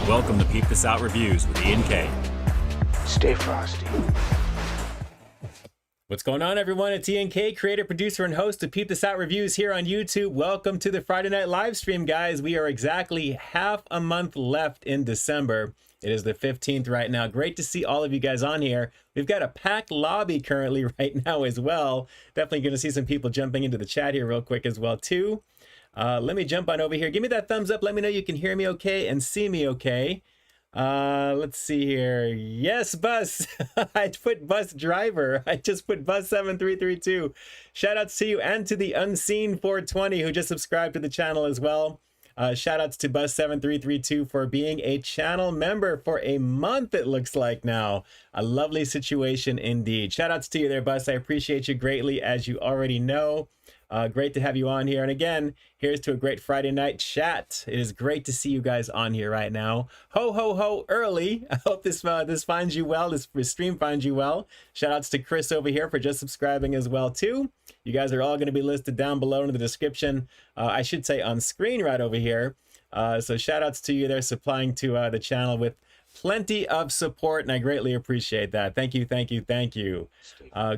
Welcome to Peep This Out Reviews with Ian K. Stay frosty. What's going on, everyone? It's Ian K, creator, producer, and host of Peep This Out Reviews here on YouTube. Welcome to the Friday night live stream, guys. We are exactly half a month left in December. It is the 15th right now. Great to see all of you guys on here. We've got a packed lobby currently right now as well. Definitely going to see some people jumping into the chat here real quick as well, too. Let me jump on over here. Give me that thumbs up. Let me know you can hear me okay and see me okay. Let's see here. Yes, bus. I put bus driver. I just put bus 7332. Shout outs to you and to the unseen 420 who just subscribed to the channel as well. Shout outs to bus 7332 for being a channel member for a month, it looks like now. A lovely situation indeed. Shout outs to you there, bus. I appreciate you greatly, as you already know. Great to have you on here. And again, here's to a great Friday night chat. It is great to see you guys on here right now. Ho, ho, ho, early. I hope this finds you well. This stream finds you well. Shout outs to Chris over here for just subscribing as well, too. You guys are all going to be listed down below in the description. I should say on screen right over here. So shout outs to you there, supplying to the channel with plenty of support, and I greatly appreciate that. Thank you, thank you, thank you.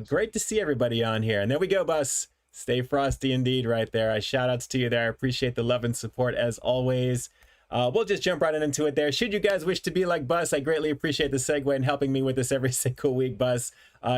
Great to see everybody on here. And there we go, bus. Stay frosty indeed right there. I shout outs to you there. I appreciate the love and support as always. We'll just jump right into it there. Should you guys wish to be like Bus, I greatly appreciate the segue and helping me with this every single week, Bus.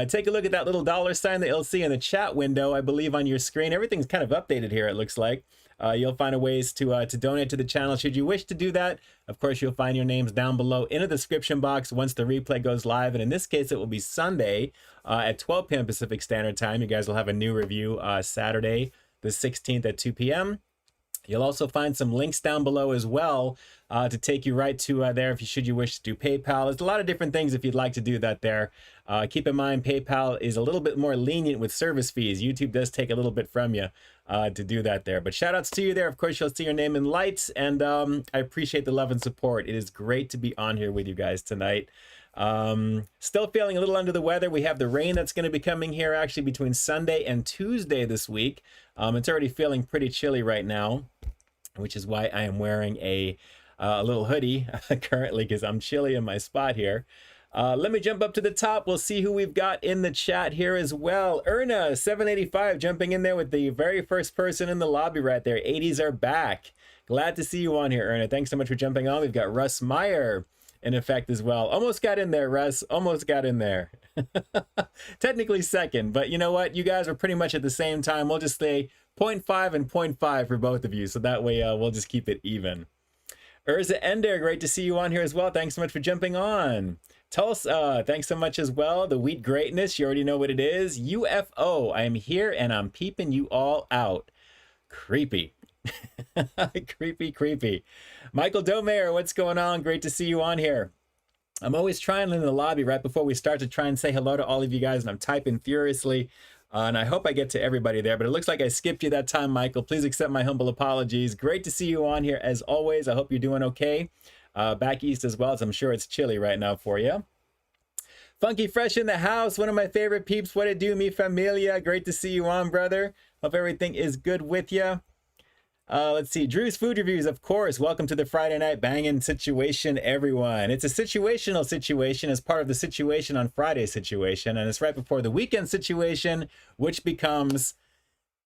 Take a look at that little dollar sign that you'll see in the chat window, I believe, on your screen. Everything's kind of updated here, it looks like. You'll find a ways to donate to the channel should you wish to do that. Of course, you'll find your names down below in the description box once the replay goes live. And in this case, it will be Sunday at 12 p.m. Pacific Standard Time. You guys will have a new review Saturday, the 16th at 2 p.m. You'll also find some links down below as well to take you right to there if you should you wish to do PayPal. There's a lot of different things if you'd like to do that there. Keep in mind, PayPal is a little bit more lenient with service fees. YouTube does take a little bit from you to do that there. But shout outs to you there. Of course, you'll see your name in lights, and I appreciate the love and support. It is great to be on here with you guys tonight. Still feeling a little under the weather. We have the rain that's going to be coming here actually between Sunday and Tuesday this week. It's already feeling pretty chilly right now, which is why I am wearing a little hoodie currently, because I'm chilly in my spot here. Let me jump up to the top. We'll see who we've got in the chat here as well. Erna 785 jumping in there with the very first person in the lobby right there. 80s are back. Glad to see you on here, Erna. Thanks so much for jumping on. We've got Russ Meyer in effect as well. Almost got in there, Russ. Almost got in there. Technically second, but you know what? You guys are pretty much at the same time. We'll just say 0.5 and 0.5 for both of you. So that way we'll just keep it even. Urza Ender, great to see you on here as well. Thanks so much for jumping on. Tulsa, thanks so much as well. The Wheat Greatness, you already know what it is. UFO, I am here and I'm peeping you all out. Creepy. Creepy, creepy. Michael Domayer, what's going on? Great to see you on here. I'm always trying in the lobby right before we start to try and say hello to all of you guys, and I'm typing furiously. And I hope I get to everybody there, but it looks like I skipped you that time, Michael. Please accept my humble apologies. Great to see you on here as always. I hope you're doing okay. Back east as well, as I'm sure it's chilly right now for you. Funky Fresh in the house, one of my favorite peeps. What it do, mi familia? Great to see you on, brother. Hope everything is good with you. Let's see, Drew's Food Reviews, of course. Welcome to the Friday Night Banging situation, everyone. It's a situational situation as part of the Situation on Friday situation, and it's right before the weekend situation, which becomes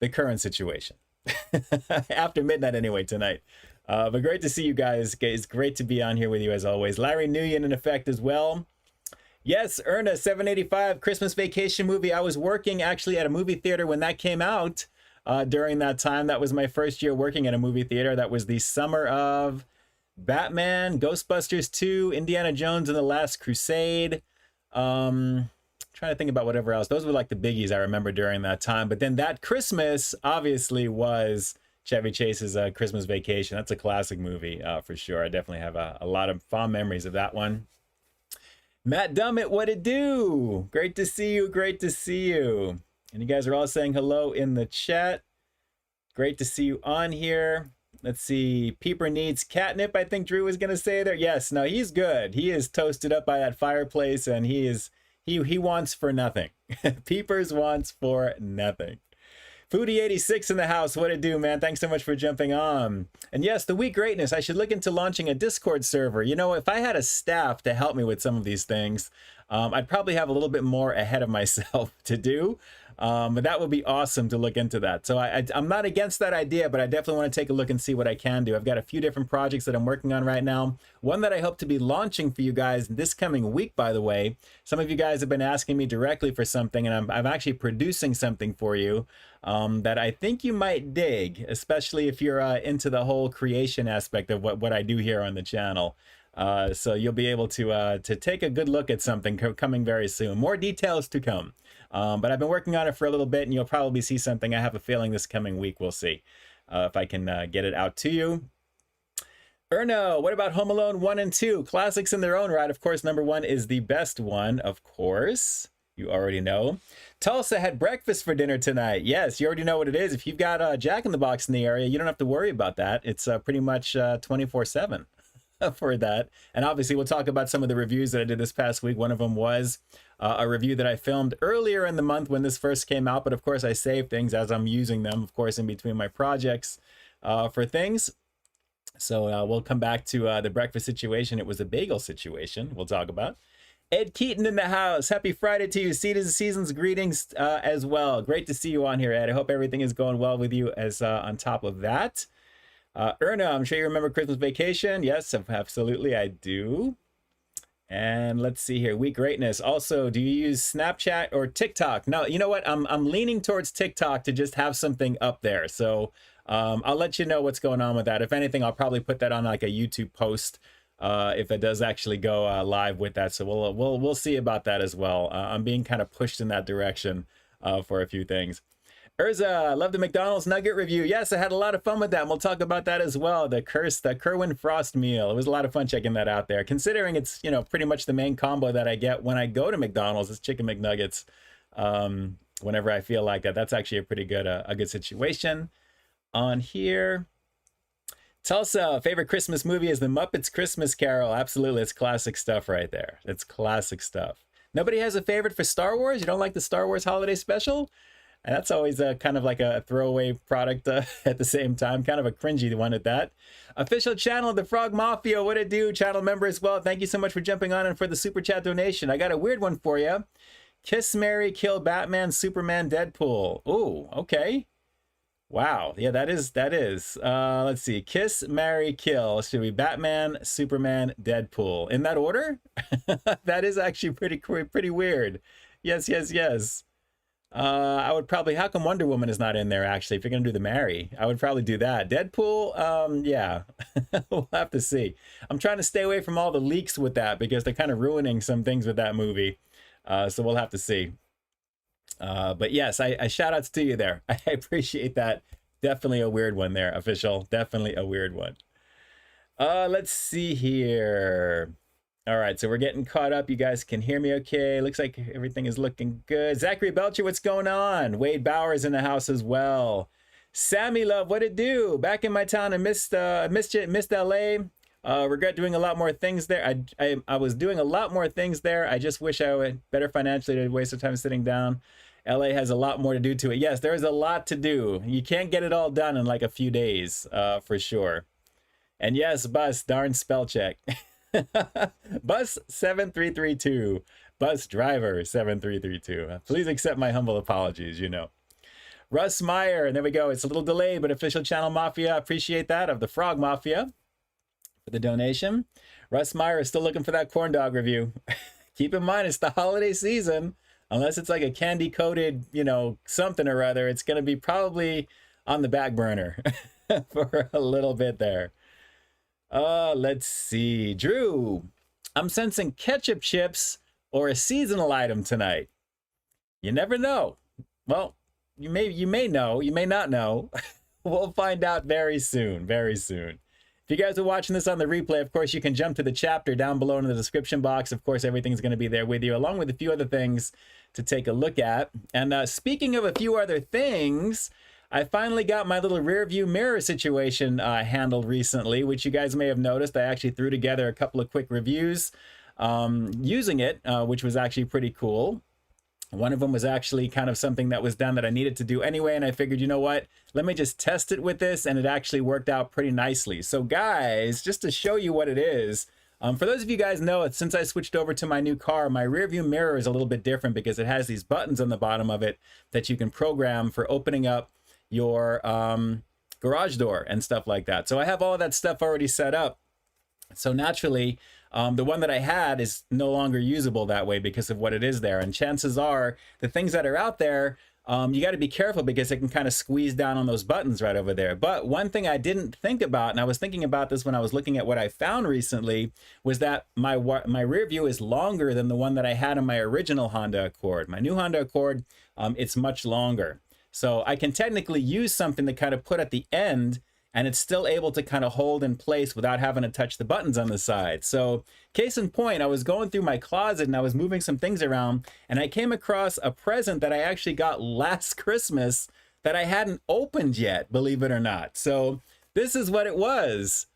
the current situation. After midnight anyway tonight. But great to see you guys. It's great to be on here with you as always. Larry Nguyen in effect as well. Yes, Erna 785 Christmas Vacation movie. I was working actually at a movie theater when that came out. During that time, that was my first year working at a movie theater. That was the summer of Batman, Ghostbusters 2, Indiana Jones and the Last Crusade. Trying to think about whatever else. Those were like the biggies I remember during that time. But then that Christmas obviously was Chevy Chase's Christmas Vacation. That's a classic movie for sure. I definitely have a lot of fond memories of that one. Matt Dummett, what it do? Great to see you. Great to see you. And you guys are all saying hello in the chat. Great to see you on here. Let's see. Peeper needs catnip, I think Drew was going to say there. Yes, no, he's good. He is toasted up by that fireplace, and he wants for nothing. Peepers wants for nothing. Foodie86 in the house. What it do, man? Thanks so much for jumping on. And yes, the Wheat Greatness. I should look into launching a Discord server. You know, if I had a staff to help me with some of these things, I'd probably have a little bit more ahead of myself to do. But that would be awesome to look into that. So I'm not against that idea, but I definitely want to take a look and see what I can do. I've got a few different projects that I'm working on right now. One that I hope to be launching for you guys this coming week, by the way. Some of you guys have been asking me directly for something, and I'm actually producing something for you that I think you might dig, especially if you're into the whole creation aspect of what I do here on the channel. So you'll be able to take a good look at something coming very soon. More details to come. But I've been working on it for a little bit, and you'll probably see something. I have a feeling this coming week. We'll see if I can get it out to you. Erno, what about Home Alone 1 and 2? Classics in their own right. Of course, number 1 is the best one, of course. You already know. Tulsa had breakfast for dinner tonight. Yes, you already know what it is. If you've got Jack in the Box in the area, you don't have to worry about that. It's pretty much 24/7. For that. And obviously we'll talk about some of the reviews that I did this past week. One of them was a review that I filmed earlier in the month when this first came out, but of course I save things as I'm using them, of course, in between my projects for things. So we'll come back to the breakfast situation. It was a bagel situation we'll talk about. Ed Keaton in the house. Happy Friday to you. Season's greetings as well. Great to see you on here, Ed. I hope everything is going well with you as on top of that. Erna, I'm sure you remember Christmas Vacation. Yes, absolutely, I do. And let's see here. Wheat Greatness. Also, do you use Snapchat or TikTok? No, you know what? I'm leaning towards TikTok to just have something up there. So I'll let you know what's going on with that. If anything, I'll probably put that on like a YouTube post if it does actually go live with that. So we'll see about that as well. I'm being kind of pushed in that direction for a few things. Urza, love the McDonald's nugget review. Yes, I had a lot of fun with that, and we'll talk about that as well. The Kerwin Frost meal. It was a lot of fun checking that out there. Considering it's, you know, pretty much the main combo that I get when I go to McDonald's is chicken McNuggets. Whenever I feel like that, that's actually a pretty good, a good situation. On here, Tulsa, favorite Christmas movie is The Muppets Christmas Carol. Absolutely, it's classic stuff right there. It's classic stuff. Nobody has a favorite for Star Wars? You don't like the Star Wars holiday special? And that's always a kind of like a throwaway product at the same time, kind of a cringy one at that. Official channel of the Frog Mafia, what it do? Channel member as well. Thank you so much for jumping on and for the super chat donation. I got a weird one for you. Kiss, marry, kill, Batman, Superman, Deadpool. Ooh, okay. Wow, yeah, that is. Let's see, kiss, marry, kill. Should be Batman, Superman, Deadpool. In that order? That is actually pretty weird. Yes. I would probably, how come Wonder Woman is not in there actually? If you're gonna do the marry, I would probably do that. Deadpool, yeah, we'll have to see. I'm trying to stay away from all the leaks with that because they're kind of ruining some things with that movie. So we'll have to see. But yes, I shout outs to you there. I appreciate that. Definitely a weird one there, official. Definitely a weird one. Let's see here. All right, so we're getting caught up. You guys can hear me okay. Looks like everything is looking good. Zachary Belcher, what's going on? Wade Bowers in the house as well. Sammy Love, what it do? Back in my town, I missed LA. Regret doing a lot more things there. I was doing a lot more things there. I just wish I would better financially to waste of time sitting down. LA has a lot more to do to it. Yes, there is a lot to do. You can't get it all done in like a few days, for sure. And yes, Bus, darn spell check. Bus 7332. Bus driver 7332. Please accept my humble apologies, you know. Russ Meyer, there we go. It's a little delayed, but official channel Mafia, appreciate that, of the Frog Mafia, for the donation. Russ Meyer is still looking for that corn dog review. Keep in mind, it's the holiday season. Unless it's like a candy coated, you know, something or other, it's going to be probably on the back burner for a little bit there. Let's see. Drew, I'm sensing ketchup chips or a seasonal item tonight. You never know. Well, you may know, you may not know. We'll find out very soon, very soon. If you guys are watching this on the replay, of course, you can jump to the chapter down below in the description box. Of course, everything's going to be there with you, along with a few other things to take a look at. And speaking of a few other things, I finally got my little rear view mirror situation handled recently, which you guys may have noticed. I actually threw together a couple of quick reviews using it, which was actually pretty cool. One of them was actually kind of something that was done that I needed to do anyway, and I figured, you know what, let me just test it with this, and it actually worked out pretty nicely. So guys, just to show you what it is, for those of you guys know, since I switched over to my new car, my rear view mirror is a little bit different because it has these buttons on the bottom of it that you can program for opening up your garage door and stuff like that. So I have all of that stuff already set up. So naturally, the one that I had is no longer usable that way because of what it is there. And chances are the things that are out there, you got to be careful because it can kind of squeeze down on those buttons right over there. But one thing I didn't think about, and I was thinking about this when I was looking at what I found recently, was that my rear view is longer than the one that I had in my original Honda Accord. My new Honda Accord, it's much longer. So I can technically use something to kind of put at the end, and it's still able to kind of hold in place without having to touch the buttons on the side. So case in point, I was going through my closet and I was moving some things around, and I came across a present that I actually got last Christmas that I hadn't opened yet, believe it or not. So this is what it was,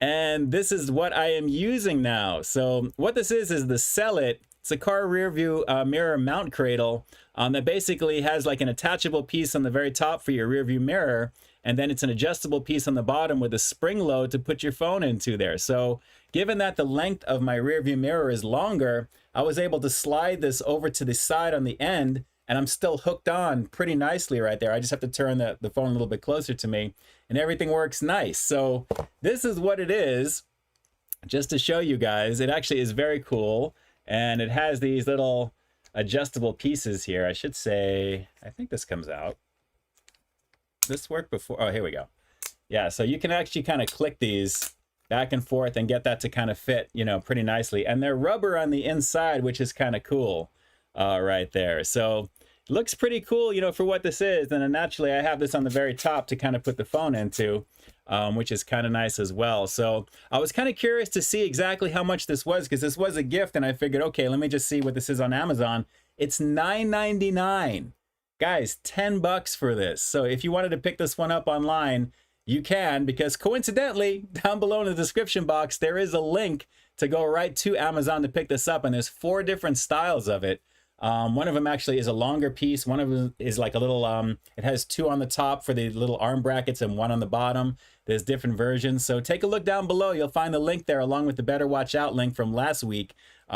and this is what I am using now. So what this is the Cellet. It's a car rear view mirror mount cradle that basically has like an attachable piece on the very top for your rear view mirror, and then it's an adjustable piece on the bottom with a spring load to put your phone into there. So given that the length of my rear view mirror is longer, I was able to slide this over to the side on the end, and I'm still hooked on pretty nicely right there. I just have to turn the phone a little bit closer to me, and everything works nice. So this is what it is, just to show you guys. It actually is very cool, and it has these little adjustable pieces here. I should say, I think this comes out. This worked before. Oh, here we go. Yeah, so you can actually kind of click these back and forth and get that to kind of fit, you know, pretty nicely. And they're rubber on the inside, which is kind of cool right there. So it looks pretty cool, you know, for what this is. And then naturally, I have this on the very top to kind of put the phone into, which is kind of nice as well. So I was kind of curious to see exactly how much this was, because this was a gift, and I figured, okay, let me just see what this is on Amazon. It's $9.99. Guys, $10 for this. So if you wanted to pick this one up online, you can, because coincidentally, down below in the description box, there is a link to go right to Amazon to pick this up, and there's 4 different styles of it. One of them actually is a longer piece. One of them is like a little, it has two on the top for the little arm brackets and one on the bottom. There's different versions. So take a look down below. You'll find the link there along with the Better Watch Out link from last week,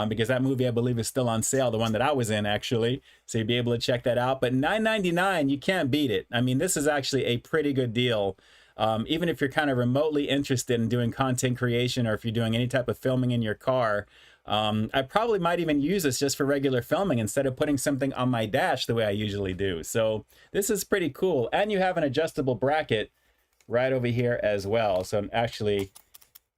because that movie, I believe, is still on sale, the one that I was in, actually. So you'll be able to check that out. But $9.99, you can't beat it. I mean, this is actually a pretty good deal. Even if you're kind of remotely interested in doing content creation, or if you're doing any type of filming in your car, I probably might even use this just for regular filming instead of putting something on my dash the way I usually do. So this is pretty cool. And you have an adjustable bracket right over here as well. So actually,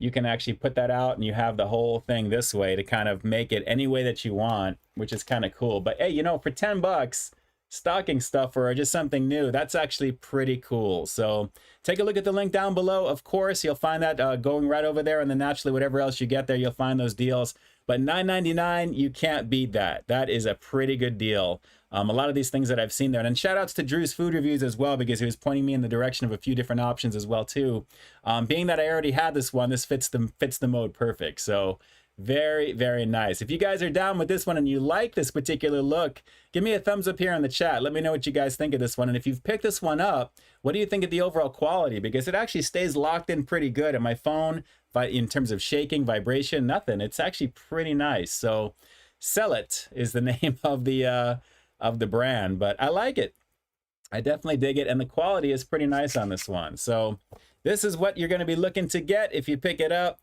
you can actually put that out and you have the whole thing this way to kind of make it any way that you want, which is kind of cool. But hey, you know, for 10 bucks, stocking stuffer or just something new, that's actually pretty cool. So take a look at the link down below. Of course, you'll find that going right over there, and then naturally whatever else you get there, you'll find those deals. But $9.99, you can't beat that. That is a pretty good deal. A lot of these things that I've seen there, and shout outs to Drew's Food Reviews as well, because he was pointing me in the direction of a few different options as well too. Being that I already had this one, this fits the mode perfect. So very, very nice. If you guys are down with this one and you like this particular look, give me a thumbs up here in the chat. Let me know what you guys think of this one. And if you've picked this one up, what do you think of the overall quality? Because it actually stays locked in pretty good. And my phone, in terms of shaking, vibration, nothing. It's actually pretty nice. So Cellet is the name of the brand, but I like it. I definitely dig it. And the quality is pretty nice on this one. So this is what you're going to be looking to get if you pick it up.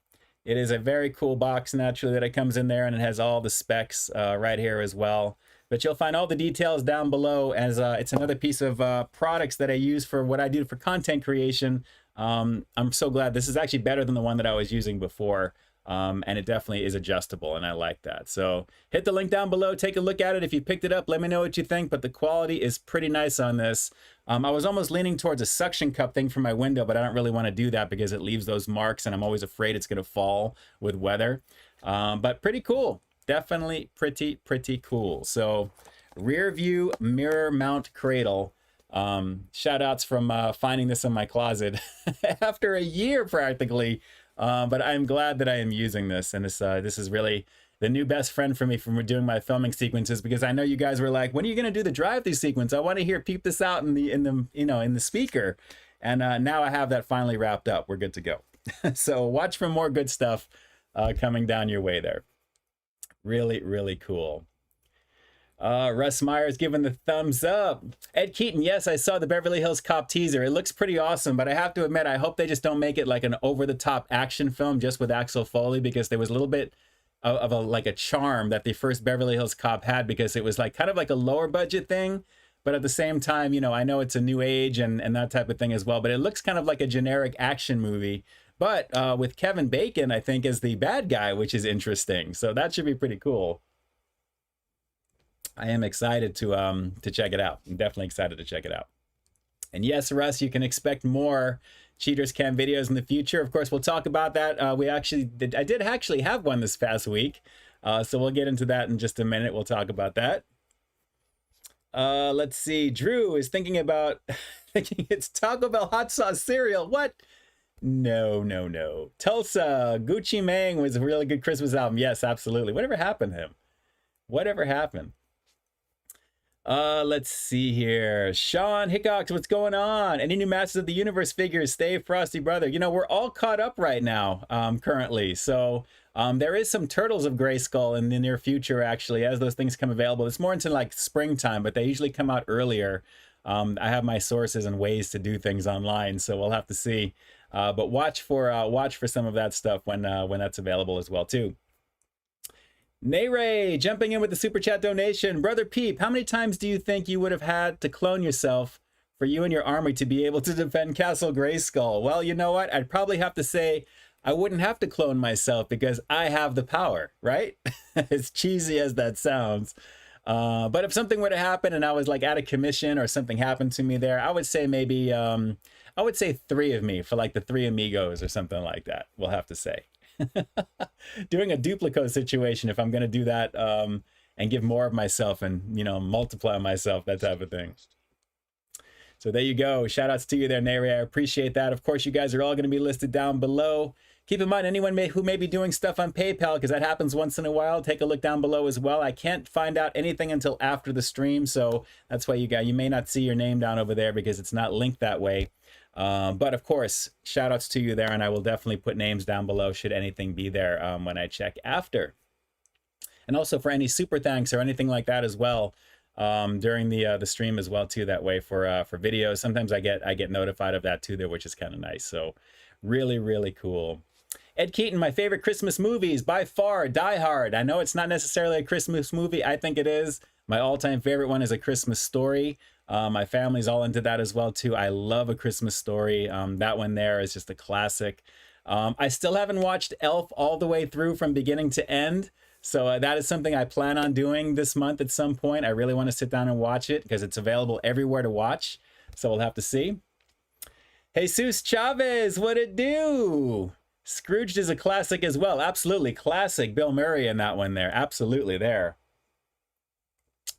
It is a very cool box, naturally, that it comes in there, and it has all the specs right here as well. But you'll find all the details down below, as it's another piece of products that I use for what I do for content creation. I'm so glad this is actually better than the one that I was using before. And it definitely is adjustable, and I like that. So hit the link down below, take a look at it. If you picked it up, let me know what you think, but the quality is pretty nice on this. I was almost leaning towards a suction cup thing for my window, but I don't really want to do that because it leaves those marks, and I'm always afraid it's going to fall with weather. But pretty cool. Definitely pretty cool. So rear view mirror mount cradle. Shout outs from finding this in my closet after a year practically. But I'm glad that I am using this, and this is really the new best friend for me from doing my filming sequences, because I know you guys were like, when are you going to do the drive-through sequence? I want to hear Peep This Out in the speaker. And now I have that finally wrapped up. We're good to go. So watch for more good stuff coming down your way there. Really cool. Russ Myers giving the thumbs up. Ed Keaton, yes, I saw the Beverly Hills Cop teaser. It looks pretty awesome, but I have to admit, I hope they just don't make it like an over-the-top action film just with Axel Foley, because there was a little bit of a charm that the first Beverly Hills Cop had, because it was like kind of like a lower budget thing, but at the same time, you know, I know it's a new age and that type of thing as well, but it looks kind of like a generic action movie, but with Kevin Bacon, I think, as the bad guy, which is interesting. So that should be pretty cool. I am excited to check it out. I'm definitely excited to check it out. And yes, Russ, you can expect more Cheaters Cam videos in the future. Of course, we'll talk about that. I did actually have one this past week. So we'll get into that in just a minute. We'll talk about that. Let's see. Drew is thinking about thinking it's Taco Bell hot sauce cereal. What? No. Tulsa, Gucci Mane was a really good Christmas album. Yes, absolutely. Whatever happened to him? Whatever happened? Let's see here. Sean Hickox, what's going on? Any new Masters of the Universe figures? Stay Frosty Brother. You know, we're all caught up right now, currently. So there is some Turtles of Grayskull in the near future, actually, as those things come available. It's more into like springtime, but they usually come out earlier. I have my sources and ways to do things online, so we'll have to see. But watch for some of that stuff when that's available as well too. Nayray jumping in with the super chat donation. Brother Peep, how many times do you think you would have had to clone yourself for you and your army to be able to defend Castle Grayskull? Well, you know what? I'd probably have to say I wouldn't have to clone myself because I have the power, right? As cheesy as that sounds. But if something were to happen and I was like out of commission or something happened to me there, I would say maybe, I would say 3 of me for like the 3 amigos or something like that. We'll have to say. Doing a duplicate situation if I'm going to do that and give more of myself and, you know, multiply myself, that type of thing. So there you go. Shout outs to you there, Nary. I appreciate that. Of course, you guys are all going to be listed down below. Keep in mind, anyone who may be doing stuff on PayPal, because that happens once in a while, take a look down below as well. I can't find out anything until after the stream, so that's why you may not see your name down over there because it's not linked that way. But of course, shout outs to you there, and I will definitely put names down below should anything be there when I check after. And also for any super thanks or anything like that as well during the stream as well too. That way for videos, sometimes I get notified of that too there, which is kind of nice. So really, really cool. Ed Keaton, my favorite Christmas movies by far, Die Hard. I know it's not necessarily a Christmas movie. I think it is. My all-time favorite one is A Christmas Story. My family's all into that as well too. I love A Christmas Story. That one there is just a classic. I still haven't watched Elf all the way through from beginning to end. So that is something I plan on doing this month at some point. I really want to sit down and watch it because it's available everywhere to watch. So we'll have to see. Jesus Chavez, what it do? Scrooged is a classic as well. Absolutely classic. Bill Murray in that one there. Absolutely there.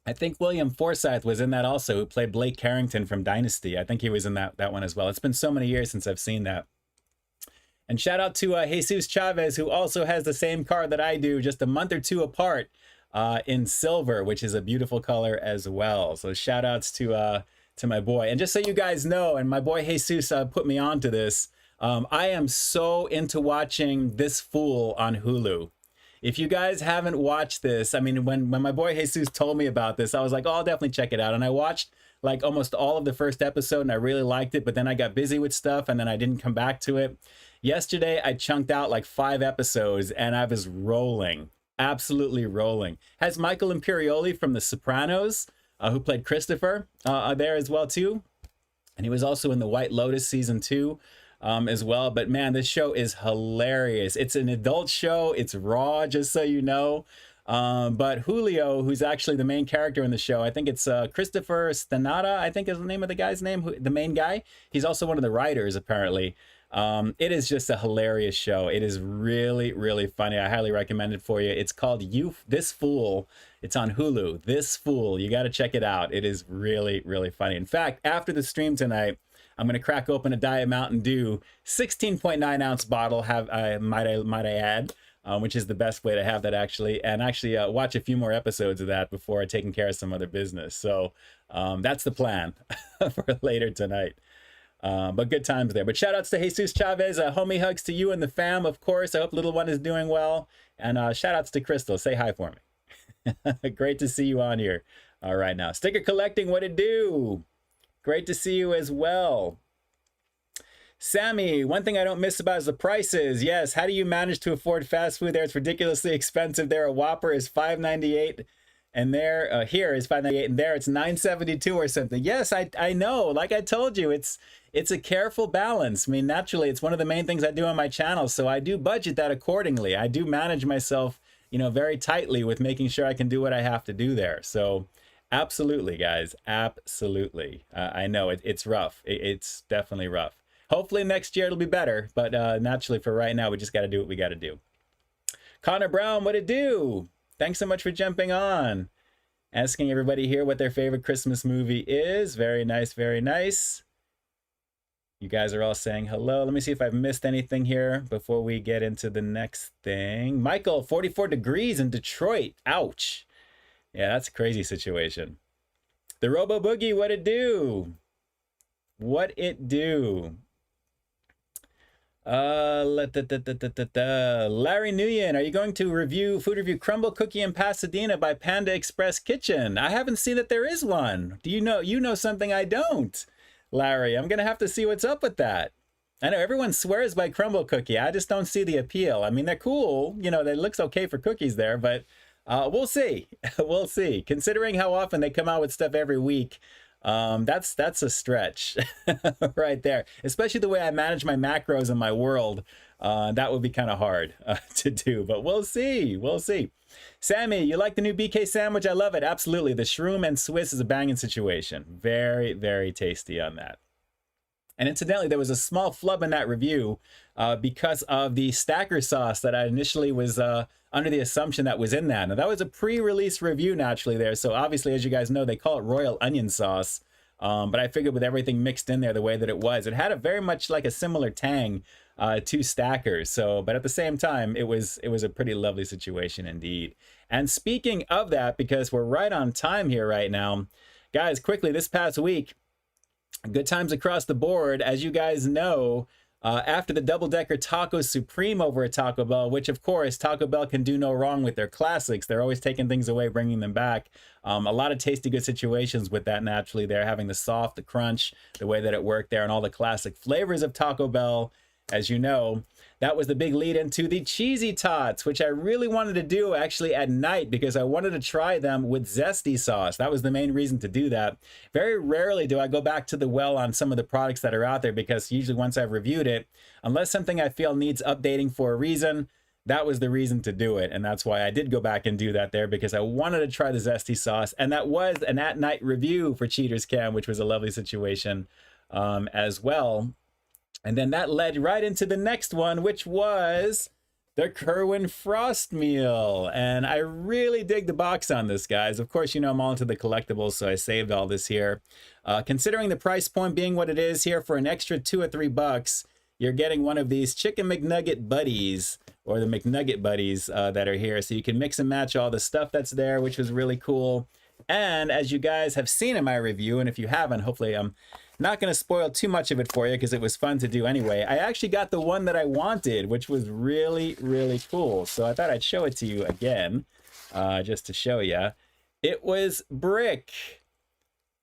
I think William Forsythe was in that also, who played Blake Carrington from Dynasty. I think he was in that one as well. It's been so many years since I've seen that. And shout out to Jesus Chavez, who also has the same car that I do, just a month or two apart, in silver, which is a beautiful color as well. So shout outs to my boy. And just so you guys know, and my boy Jesus put me on to this, I am so into watching This Fool on Hulu. If you guys haven't watched this, I mean, when my boy Jesus told me about this, I was like, oh, I'll definitely check it out. And I watched like almost all of the first episode and I really liked it, but then I got busy with stuff and then I didn't come back to it. Yesterday, I chunked out like 5 episodes and I was rolling, absolutely rolling. Has Michael Imperioli from The Sopranos, who played Christopher, there as well too. And he was also in The White Lotus season 2. As well. But man, this show is hilarious. It's an adult show. It's raw, just so you know. But Julio, who's actually the main character in the show, I think it's Christopher Stanata, I think is the name of the guy's name, the main guy. He's also one of the writers, apparently. It is just a hilarious show. It is really, really funny. I highly recommend it for you. It's called This Fool. It's on Hulu. This Fool. You got to check it out. It is really, really funny. In fact, after the stream tonight, I'm going to crack open a Diet Mountain Dew 16.9 ounce bottle, might I add, which is the best way to have that actually, and actually watch a few more episodes of that before taking care of some other business. So that's the plan for later tonight. But good times there. But shout outs to Jesus Chavez, homie hugs to you and the fam, of course. I hope little one is doing well. And shout outs to Crystal. Say hi for me. Great to see you on here. All right, now sticker collecting, what it do? Great to see you as well. Sammy, one thing I don't miss about is the prices. Yes, how do you manage to afford fast food there? It's ridiculously expensive there. A Whopper is $5.98 and there, here is $5.98 and there it's $9.72 or something. Yes, I know. Like I told you, it's a careful balance. I mean, naturally, it's one of the main things I do on my channel, so I do budget that accordingly. I do manage myself, you know, very tightly with making sure I can do what I have to do there. So absolutely, guys, absolutely. I know it's rough. It's definitely rough. Hopefully next year it'll be better, but naturally for right now, we just got to do what we got to do. Connor Brown, what it do? Thanks so much for jumping on. Asking everybody here what their favorite Christmas movie is. Very nice, very nice. You guys are all saying hello. Let me see if I've missed anything here before we get into the next thing. Michael, 44 degrees in Detroit. Ouch. Yeah, that's a crazy situation. The Robo Boogie, what it do? What it do? Larry Nguyen, are you going to food review Crumble Cookie in Pasadena by Panda Express Kitchen? I haven't seen that there is one. Do you know? You know something I don't, Larry. I'm gonna have to see what's up with that. I know everyone swears by Crumble Cookie. I just don't see the appeal. I mean, they're cool. You know, it looks okay for cookies there, but we'll see. We'll see. Considering how often they come out with stuff every week, that's a stretch right there. Especially the way I manage my macros in my world, that would be kind of hard to do. But we'll see. We'll see. Sammy, you like the new BK sandwich? I love it. Absolutely. The shroom and Swiss is a banging situation. Very, very tasty on that. And incidentally, there was a small flub in that review because of the stacker sauce that I initially was under the assumption that was in that. Now, that was a pre-release review naturally there. So obviously, as you guys know, they call it royal onion sauce. But I figured with everything mixed in there the way that it was, it had a very much like a similar tang to Stackers. So, but at the same time, it was a pretty lovely situation indeed. And speaking of that, because we're right on time here right now, guys, quickly, this past week, good times across the board. As you guys know, after the double-decker Taco Supreme over at Taco Bell, which of course Taco Bell can do no wrong with their classics. They're always taking things away, bringing them back. A lot of tasty good situations with that naturally. They're having the soft, the crunch, the way that it worked there, and all the classic flavors of Taco Bell. As you know, that was the big lead into the Cheesy Tots, which I really wanted to do actually at night because I wanted to try them with zesty sauce. That was the main reason to do that. Very rarely do I go back to the well on some of the products that are out there because usually once I've reviewed it, unless something I feel needs updating for a reason, that was the reason to do it. And that's why I did go back and do that there, because I wanted to try the zesty sauce. And that was an at-night review for Cheaters Cam, which was a lovely situation as well. And then that led right into the next one, which was the Kerwin Frost Meal. And I really dig the box on this, guys. Of course, you know I'm all into the collectibles, so I saved all this here. Considering the price point being what it is here, for an extra $2 or $3, you're getting one of these Chicken McNugget Buddies, or the McNugget Buddies that are here. So you can mix and match all the stuff that's there, which was really cool. And as you guys have seen in my review, and if you haven't, hopefully I'm not going to spoil too much of it for you because it was fun to do anyway. I actually got the one that I wanted, which was really, really cool. So I thought I'd show it to you again, just to show you. It was Brick.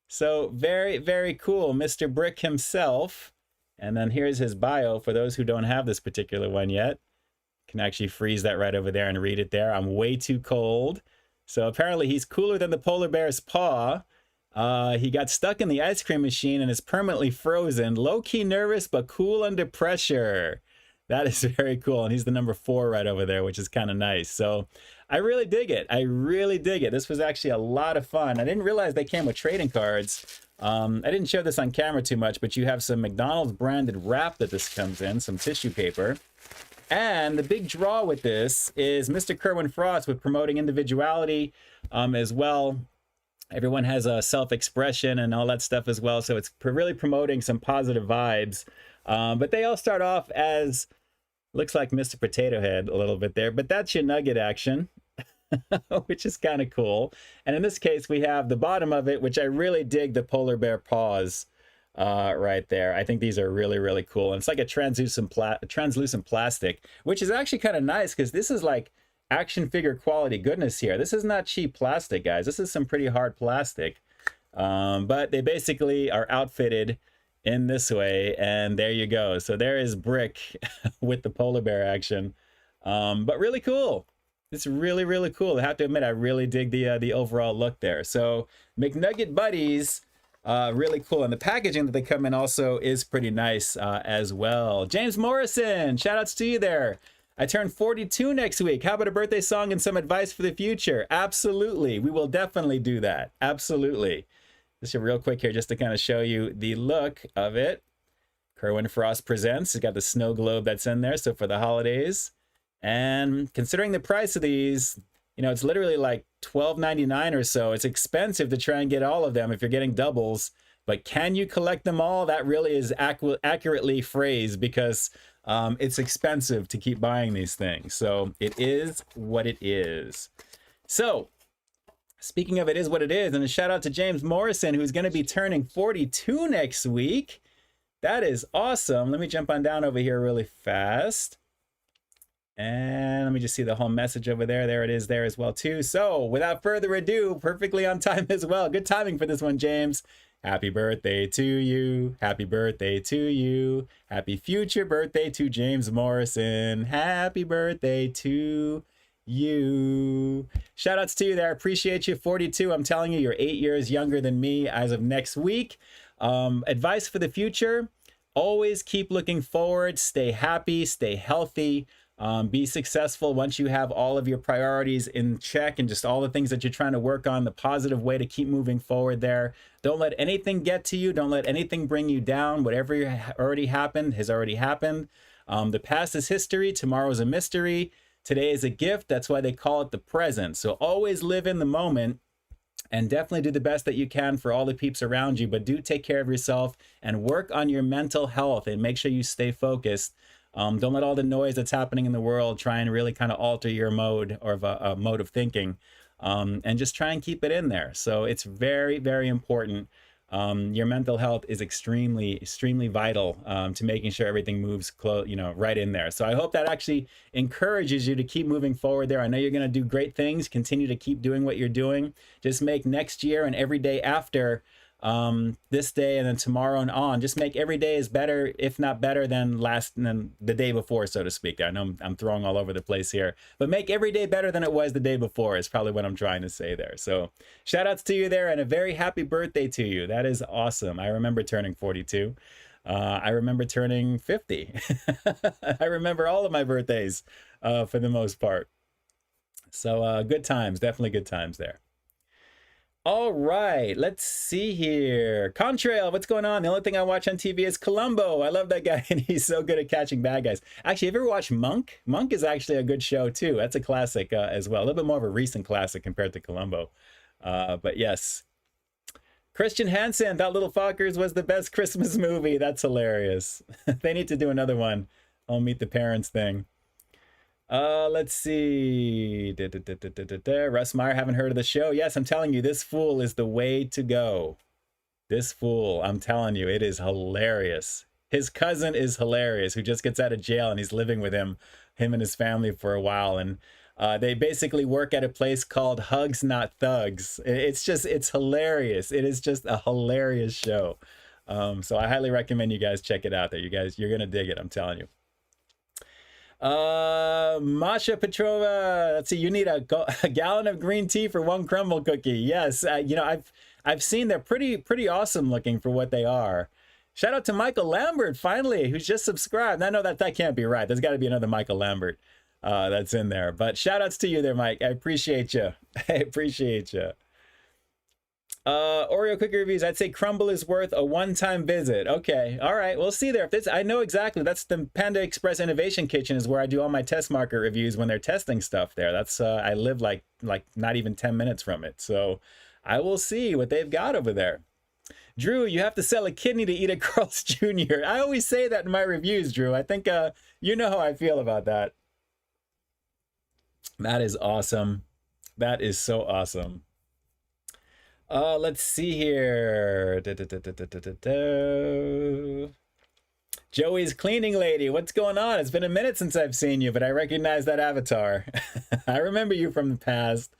So very, very cool. Mr. Brick himself. And then here's his bio for those who don't have this particular one yet. Can actually freeze that right over there and read it there. I'm way too cold. So apparently he's cooler than the polar bear's paw. He got stuck in the ice cream machine and is permanently frozen. Low-key nervous, but cool under pressure. That is very cool. And he's the number 4 right over there, which is kind of nice. So I really dig it. I really dig it. This was actually a lot of fun. I didn't realize they came with trading cards. I didn't show this on camera too much, but you have some McDonald's branded wrap that this comes in, some tissue paper. And the big draw with this is Mr. Kerwin Frost with promoting individuality as well. Everyone has a self-expression and all that stuff as well. So it's really promoting some positive vibes. But they all start off as, looks like Mr. Potato Head a little bit there. But that's your nugget action, which is kind of cool. And in this case, we have the bottom of it, which I really dig, the polar bear paws right there. I think these are really, really cool. And it's like a translucent plastic, which is actually kind of nice because this is like action figure quality goodness here. This is not cheap plastic, guys. This is some pretty hard plastic. But they basically are outfitted in this way, and there you go. So there is Brick with the polar bear action. But really cool. It's really, really cool. I have to admit, I really dig the overall look there. So McNugget Buddies, really cool. And the packaging that they come in also is pretty nice as well. James Morrison, shout outs to you there. I turn 42 next week. How about a birthday song and some advice for the future? Absolutely. We will definitely do that. Absolutely. Just real quick here, just to kind of show you the look of it. Kerwin Frost Presents. It's got the snow globe that's in there. So for the holidays. And considering the price of these, you know, it's literally like $12.99 or so. It's expensive to try and get all of them if you're getting doubles. But can you collect them all? That really is accurately phrased, because it's expensive to keep buying these things. So it is what it is. So speaking of it is what it is, and a shout out to James Morrison, who's going to be turning 42 next week. That is awesome. Let me jump on down over here really fast. And let me just see the whole message over there. There it is there as well too. So without further ado, perfectly on time as well. Good timing for this one, James. Happy birthday to you. Happy birthday to you. Happy future birthday to James Morrison. Happy birthday to you. Shout outs to you there. Appreciate you. 42. I'm telling you, you're 8 years younger than me as of next week. Advice for the future: always keep looking forward. Stay happy. Stay healthy. Be successful once you have all of your priorities in check and just all the things that you're trying to work on, the positive way to keep moving forward there. Don't let anything get to you. Don't let anything bring you down. Whatever already happened has already happened. The past is history. Tomorrow is a mystery. Today is a gift. That's why they call it the present. So always live in the moment And definitely do the best that you can for all the peeps around you, but do take care of yourself and work on your mental health and make sure you stay focused. Don't let all the noise that's happening in the world try and really kind of alter your mode or a mode of thinking, and just try and keep it in there. So it's very, very important. Your mental health is extremely vital to making sure everything moves right in there. So I hope that actually encourages you to keep moving forward there. I know you're going to do great things. Continue to keep doing what you're doing. Just make next year and every day after this day and then tomorrow and on, just make every day is better, if not better than the day before, so to speak. I know I'm throwing all over the place here, but make every day better than it was the day before is probably what I'm trying to say there. So shout outs to you there, and a very happy birthday to you. That is awesome. I remember turning 42. I remember turning 50. I remember all of my birthdays for the most part. So good times, definitely good times there. All right, let's see here. Contrail, what's going on? The only thing I watch on TV is Columbo. I love that guy, and he's so good at catching bad guys. Actually, have you ever watched Monk? Monk is actually a good show, too. That's a classic as well. A little bit more of a recent classic compared to Columbo. But yes. Christian Hansen, thought Little Fockers was the best Christmas movie. That's hilarious. They need to do another one. I'll Meet the Parents thing. Let's see. Russ Meyer, haven't heard of the show. Yes, I'm telling you, this fool is the way to go. This fool, I'm telling you, it is hilarious. His cousin is hilarious, who just gets out of jail, and he's living with him and his family for a while. And they basically work at a place called Hugs Not Thugs. It's hilarious. It is just a hilarious show. So I highly recommend you guys check it out there. You're going to dig it, I'm telling you. Masha Petrova, let's see, you need a gallon of green tea for one crumble cookie. Yes, I've seen they're pretty awesome looking for what they are. Shout out to Michael Lambert, finally, who's just subscribed. I know that can't be right. There's got to be another Michael Lambert that's in there. But shout outs to you there, Mike. I appreciate you. I appreciate you. Oreo cookie reviews, I'd say Crumble is worth a one-time visit. Okay, all right, we'll see there. I know exactly, that's the Panda Express Innovation Kitchen is where I do all my test market reviews when they're testing stuff there. That's I live like not even 10 minutes from it, so I will see what they've got over there. Drew, you have to sell a kidney to eat a Carl's Jr. I always say that in my reviews, Drew. I think you know how I feel about that. That is awesome. That is so awesome. Let's see here. Joey's cleaning lady. What's going on? It's been a minute since I've seen you, but I recognize that avatar. I remember you from the past.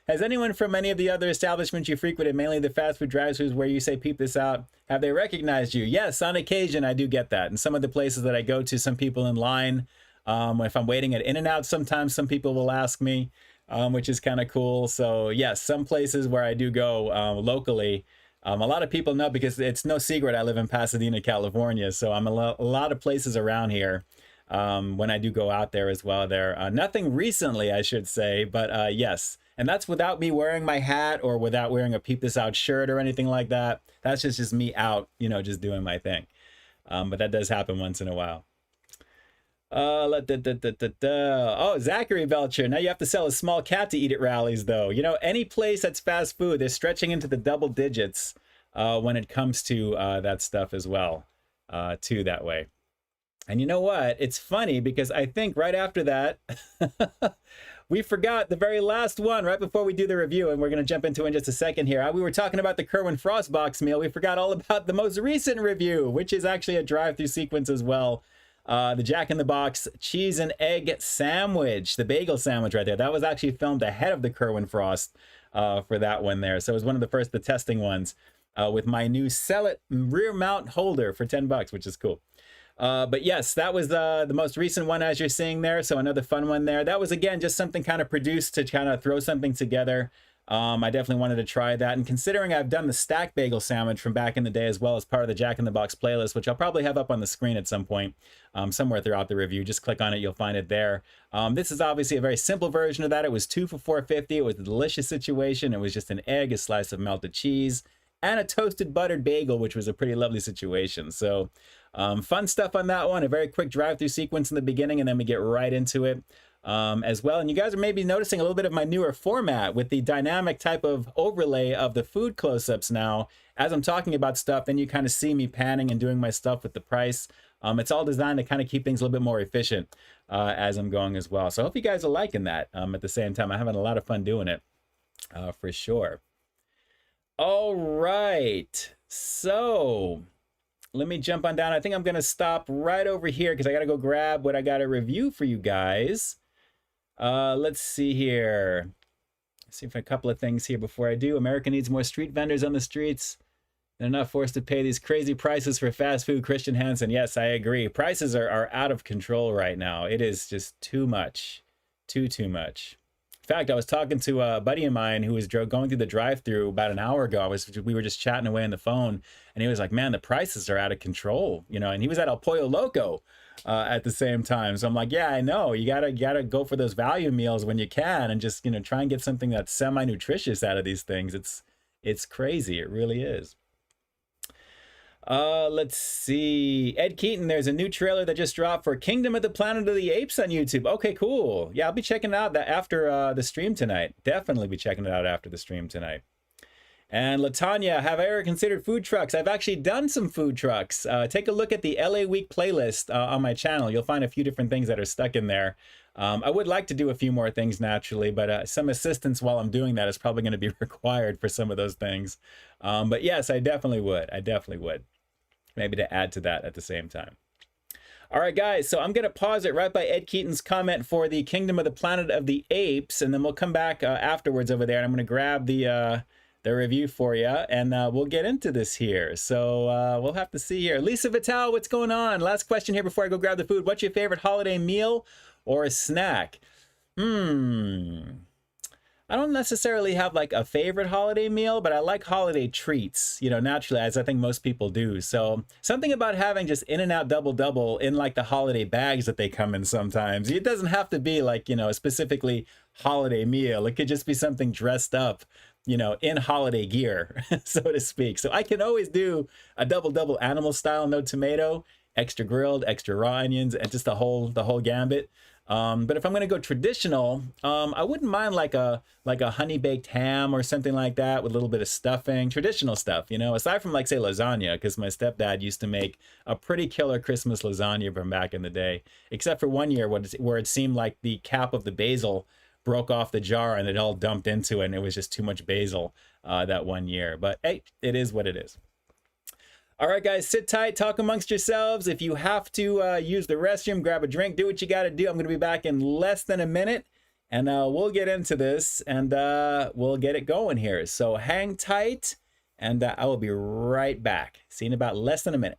Has anyone from any of the other establishments you frequented, mainly the fast food drive-thrus where you say peep this out, have they recognized you? Yes, on occasion I do get that. And some of the places that I go to, some people in line, if I'm waiting at In-N-Out, sometimes some people will ask me. Which is kind of cool. So yes, some places where I do go locally, a lot of people know because it's no secret I live in Pasadena, California. So I'm a lot of places around here when I do go out there as well there. Nothing recently, I should say, but yes. And that's without me wearing my hat or without wearing a Peep This Out shirt or anything like that. That's just me out, just doing my thing. But that does happen once in a while. Oh, Zachary Belcher. Now you have to sell a small cat to eat at rallies, though. Any place that's fast food, they're stretching into the double digits when it comes to that stuff as well, too, that way. And you know what? It's funny because I think right after that, we forgot the very last one right before we do the review, and we're going to jump into it in just a second here. We were talking about the Kerwin Frost box meal. We forgot all about the most recent review, which is actually a drive-through sequence as well. The Jack in the Box cheese and egg sandwich, the bagel sandwich right there. That was actually filmed ahead of the Kerwin Frost for that one there. So it was one of the testing ones with my new Cellet rear mount holder for $10, which is cool. But yes, that was the most recent one as you're seeing there. So another fun one there. That was, again, just something kind of produced to kind of throw something together. I definitely wanted to try that. And considering I've done the stack bagel sandwich from back in the day as well as part of the Jack in the Box playlist, which I'll probably have up on the screen at some point, somewhere throughout the review. Just click on it, you'll find it there. This is obviously a very simple version of that. It was 2 for $4.50. It was a delicious situation. It was just an egg, a slice of melted cheese, and a toasted buttered bagel, which was a pretty lovely situation. So fun stuff on that one. A very quick drive-through sequence in the beginning, and then we get right into it. as well. And you guys are maybe noticing a little bit of my newer format with the dynamic type of overlay of the food close-ups now. As I'm talking about stuff, then you kind of see me panning and doing my stuff with the price. It's all designed to kind of keep things a little bit more efficient as I'm going as well. So I hope you guys are liking that. At the same time, I'm having a lot of fun doing it for sure. All right, so let me jump on down. I think I'm gonna stop right over here because I gotta go grab what I gotta review for you guys. Let's see here. Let's see if a couple of things here before I do. America needs more street vendors on the streets. They're not forced to pay these crazy prices for fast food. Christian Hansen, yes, I agree. Prices are out of control right now. It is just too much, too much. In fact, I was talking to a buddy of mine who was going through the drive-thru about an hour ago. We were just chatting away on the phone, and he was like, "Man, the prices are out of control," you know. And he was at El Pollo Loco at the same time. So I'm like, "Yeah, I know. You gotta go for those value meals when you can, and just try and get something that's semi-nutritious out of these things. It's crazy. It really is." Let's see. Ed Keaton, there's a new trailer that just dropped for Kingdom of the Planet of the Apes on YouTube. Okay, cool. Yeah, I'll be checking it out after the stream tonight. Definitely be checking it out after the stream tonight. And Latanya, have I ever considered food trucks? I've actually done some food trucks. Take a look at the LA Week playlist on my channel. You'll find a few different things that are stuck in there. I would like to do a few more things naturally, but some assistance while I'm doing that is probably going to be required for some of those things. But yes, I definitely would. I definitely would. Maybe to add to that at the same time. All right, guys, so I'm going to pause it right by Ed Keaton's comment for the Kingdom of the Planet of the Apes, and then we'll come back afterwards over there, and I'm going to grab the review for you, and we'll get into this here. So we'll have to see here. Lisa Vital, what's going on? Last question here before I go grab the food. What's your favorite holiday meal or a snack? I don't necessarily have like a favorite holiday meal, but I like holiday treats, naturally, as I think most people do. So something about having just In-N-Out double in like the holiday bags that they come in sometimes. It doesn't have to be like, a specifically holiday meal. It could just be something dressed up, in holiday gear, so to speak. So I can always do a double animal style, no tomato, extra grilled, extra raw onions, and just the whole gambit. But if I'm going to go traditional, I wouldn't mind like a honey baked ham or something like that with a little bit of stuffing, traditional stuff, aside from like say lasagna, because my stepdad used to make a pretty killer Christmas lasagna from back in the day, except for one year where it seemed like the cap of the basil broke off the jar and it all dumped into it, and it was just too much basil that one year. But hey, it is what it is. All right, guys, sit tight, talk amongst yourselves. If you have to use the restroom, grab a drink, do what you got to do. I'm going to be back in less than a minute, and we'll get into this, and we'll get it going here. So hang tight, and I will be right back. See you in about less than a minute.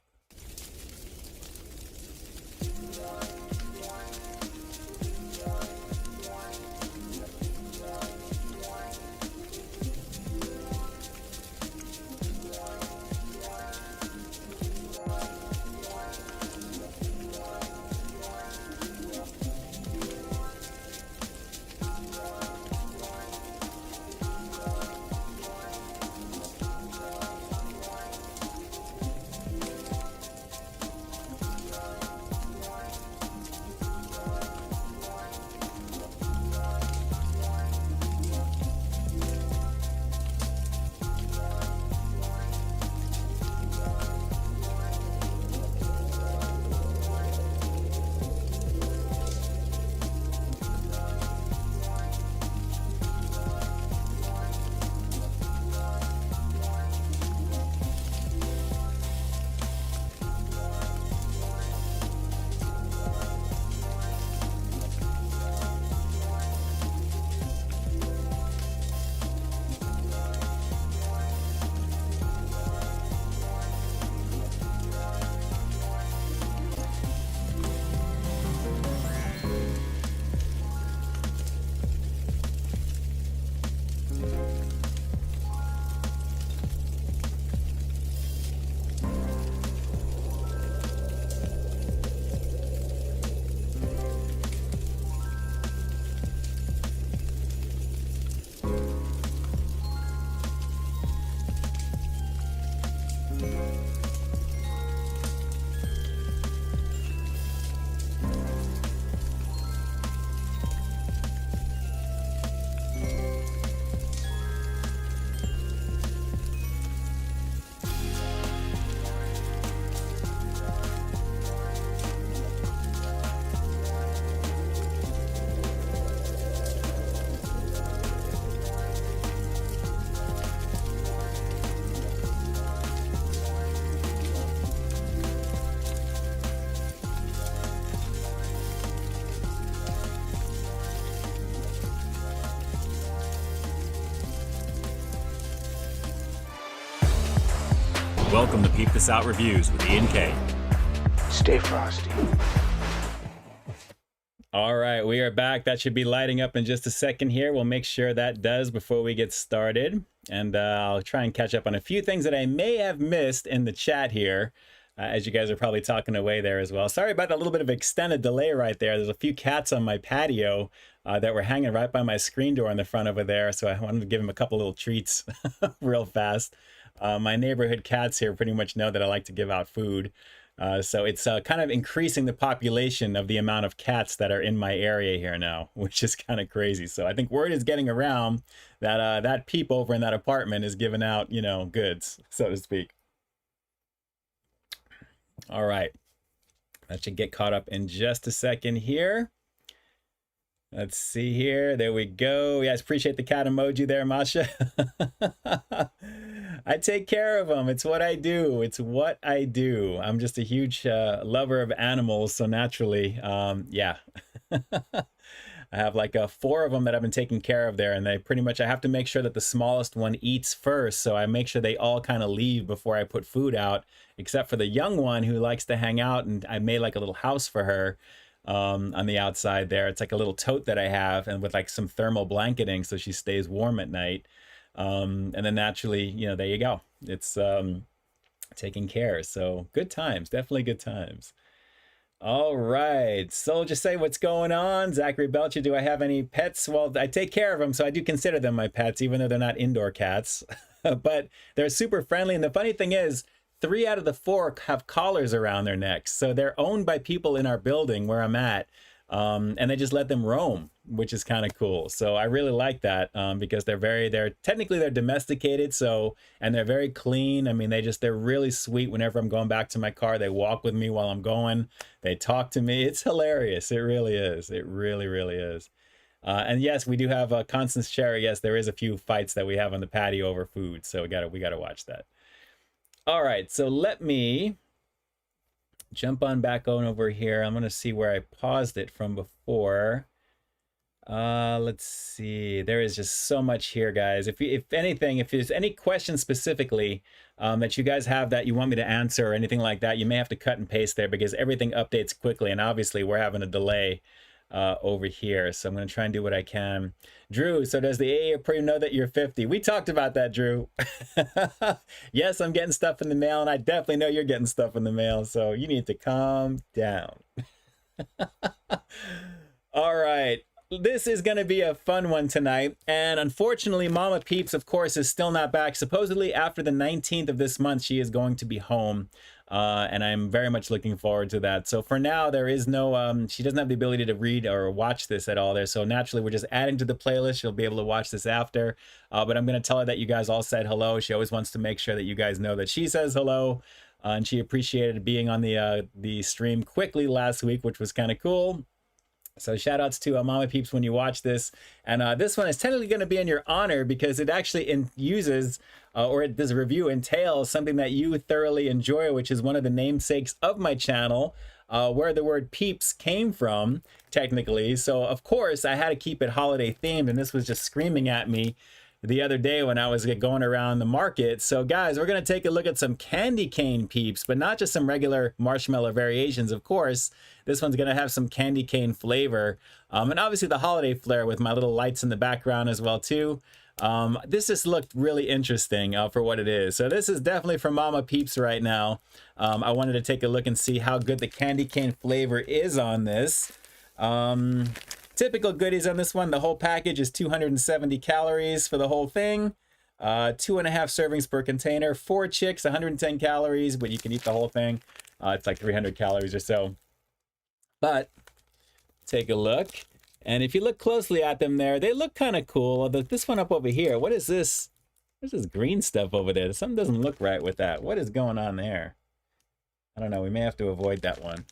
Welcome to Peep This Out Reviews with Ian K. Stay frosty. All right, we are back. That should be lighting up in just a second here. We'll make sure that does before we get started. And I'll try and catch up on a few things that I may have missed in the chat here, as you guys are probably talking away there as well. Sorry about that little bit of extended delay right there. There's a few cats on my patio that were hanging right by my screen door in the front over there. So I wanted to give them a couple little treats real fast. My neighborhood cats here pretty much know that I like to give out food. So it's kind of increasing the population of the amount of cats that are in my area here now, which is kind of crazy. So I think word is getting around that that Peep over in that apartment is giving out, you know, goods, so to speak. All right. That should get caught up in just a second here. Let's see here. There we go. Yes, appreciate the cat emoji there, Masha. I take care of them. It's what I do. It's what I do. I'm just a huge lover of animals, so naturally, yeah. I have like 4 of them that I've been taking care of there, and they pretty much, I have to make sure that the smallest one eats first, so I make sure they all kind of leave before I put food out, except for the young one who likes to hang out, and I made like a little house for her on the outside there. It's like a little tote that I have, and with like some thermal blanketing so she stays warm at night. And then naturally, you know, there you go. It's taking care. So good times, definitely good times. All right, so just say what's going on. Zachary Belcher, do I have any pets? Well, I take care of them, so I do consider them my pets, even though they're not indoor cats. But they're super friendly, and the funny thing is, 3 out of the 4 have collars around their necks, so they're owned by people in our building where I'm at, and they just let them roam, which is kind of cool. So I really like that because they're technically domesticated, so, and they're very clean. I mean, they're really sweet. Whenever I'm going back to my car, they walk with me while I'm going. They talk to me. It's hilarious. It really is. It really, really is. And yes, we do have Constance Cherry. Yes, there is a few fights that we have on the patio over food, so we gotta watch that. All right, so let me jump on back on over here. I'm going to see where I paused it from before. Let's see. There is just so much here, guys. If there's any questions specifically that you guys have that you want me to answer or anything like that, you may have to cut and paste there because everything updates quickly, and obviously we're having a delay over here, so I'm going to try and do what I can. Drew, so does the AA know that you're 50? We talked about that, Drew. Yes, I'm getting stuff in the mail, and I definitely know you're getting stuff in the mail, so you need to calm down. All right, this is going to be a fun one tonight, and unfortunately, Mama Peeps, of course, is still not back. Supposedly, after the 19th of this month, she is going to be home. And I'm very much looking forward to that. So for now, there is no, she doesn't have the ability to read or watch this at all there. So naturally, we're just adding to the playlist. She'll be able to watch this after. But I'm going to tell her that you guys all said hello. She always wants to make sure that you guys know that she says hello. And she appreciated being on the stream quickly last week, which was kind of cool. So shout outs to Mama Peeps when you watch this. And this one is technically going to be in your honor because it actually uses, or this review entails something that you thoroughly enjoy, which is one of the namesakes of my channel, where the word Peeps came from, technically. So of course I had to keep it holiday themed, and this was just screaming at me the other day when I was going around the market. So guys, we're going to take a look at some candy cane Peeps, but not just some regular marshmallow variations, of course. This one's going to have some candy cane flavor, and obviously the holiday flair with my little lights in the background as well too. This just looked really interesting for what it is. So this is definitely from Mama Peeps right now. I wanted to take a look and see how good the candy cane flavor is on this. Typical goodies on this one. The whole package is 270 calories for the whole thing. 2.5 servings per container. 4 chicks, 110 calories, but you can eat the whole thing. It's like 300 calories or so. But take a look. And if you look closely at them there, they look kind of cool. Although this one up over here, what is this? There's this green stuff over there. Something doesn't look right with that. What is going on there? I don't know. We may have to avoid that one.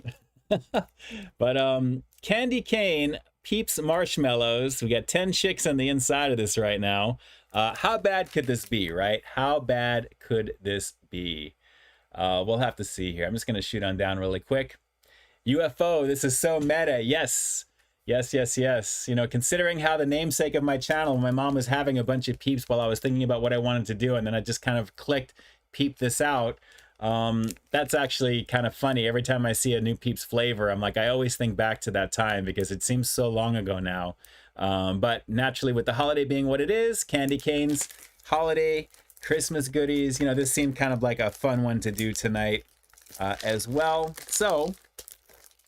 But candy cane Peeps marshmallows. We got 10 chicks on the inside of this right now. How bad could this be, right? How bad could this be? We'll have to see here. I'm just going to shoot on down really quick. UFO, this is so meta. Yes. Yes, yes, yes. You know, considering how the namesake of my channel, my mom was having a bunch of Peeps while I was thinking about what I wanted to do, and then I just kind of clicked Peep This Out. That's actually kind of funny. Every time I see a new Peeps flavor, I'm like, I always think back to that time because it seems so long ago now. But naturally, with the holiday being what it is, candy canes, holiday, Christmas goodies, you know, this seemed kind of like a fun one to do tonight as well. So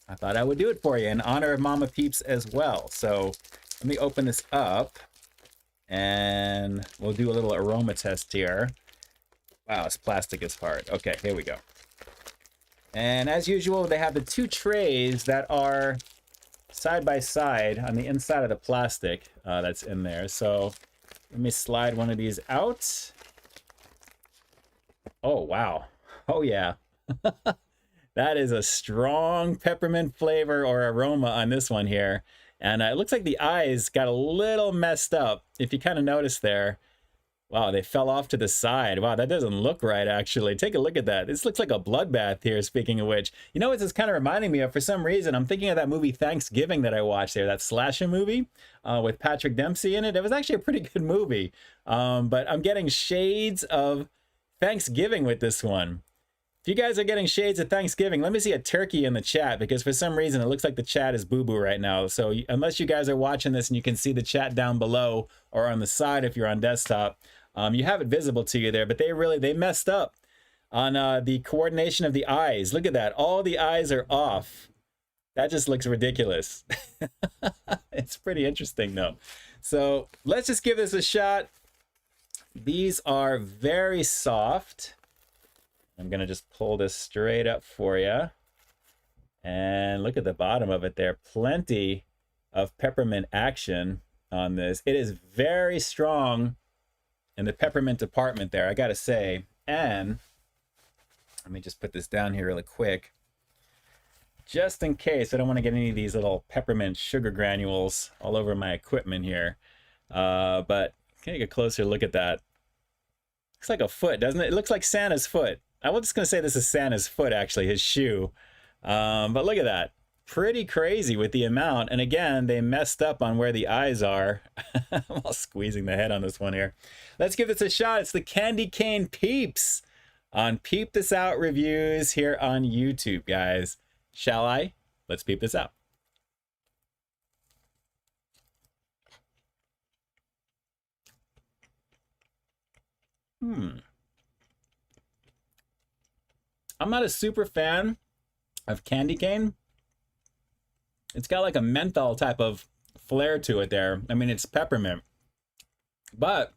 I thought I would do it for you in honor of Mama Peeps as well. So let me open this up and we'll do a little aroma test here. Wow, this plastic is hard. Okay, here we go. And as usual, they have the two trays that are side by side on the inside of the plastic that's in there. So let me slide one of these out. Oh, wow. Oh, yeah. That is a strong peppermint flavor or aroma on this one here. And it looks like the eyes got a little messed up. If you kind of notice there. Wow, they fell off to the side. Wow, that doesn't look right, actually. Take a look at that. This looks like a bloodbath here, speaking of which. You know what this is kind of reminding me of? For some reason, I'm thinking of that movie Thanksgiving that I watched there, that slasher movie with Patrick Dempsey in it. It was actually a pretty good movie. But I'm getting shades of Thanksgiving with this one. If you guys are getting shades of Thanksgiving, let me see a turkey in the chat, because for some reason it looks like the chat is boo-boo right now. So unless you guys are watching this and you can see the chat down below or on the side if you're on desktop, you have it visible to you there, but they messed up on the coordination of the eyes. Look at that. All the eyes are off. That just looks ridiculous. It's pretty interesting though. So let's just give this a shot. These are very soft. I'm going to just pull this straight up for you. And look at the bottom of it there. Plenty of peppermint action on this. It is very strong in the peppermint department there, I gotta say. And let me just put this down here really quick, just in case I don't want to get any of these little peppermint sugar granules all over my equipment here. But take a closer look at that. Looks like a foot, doesn't it? It looks like Santa's foot. I was just gonna say this is Santa's foot, actually, his shoe. But look at that. Pretty crazy with the amount. And again, they messed up on where the eyes are. I'm all squeezing the head on this one here. Let's give this a shot. It's the Candy Cane Peeps on Peep This Out reviews here on YouTube, guys. Shall I? Let's peep this out. I'm not a super fan of candy cane. It's got like a menthol type of flair to it there. I mean, it's peppermint, but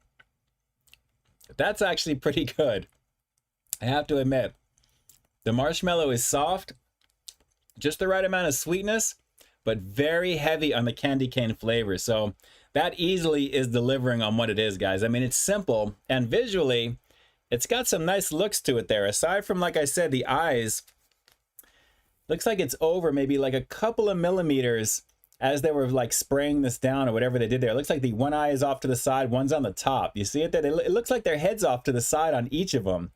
that's actually pretty good. I have to admit, the marshmallow is soft, just the right amount of sweetness, but very heavy on the candy cane flavor. So that easily is delivering on what it is, guys. I mean, it's simple, and visually, it's got some nice looks to it there. Aside from, like I said, the eyes, looks like it's over maybe like a couple of millimeters as they were like spraying this down or whatever they did there. It looks like the one eye is off to the side, one's on the top. You see it there? It looks like their head's off to the side on each of them.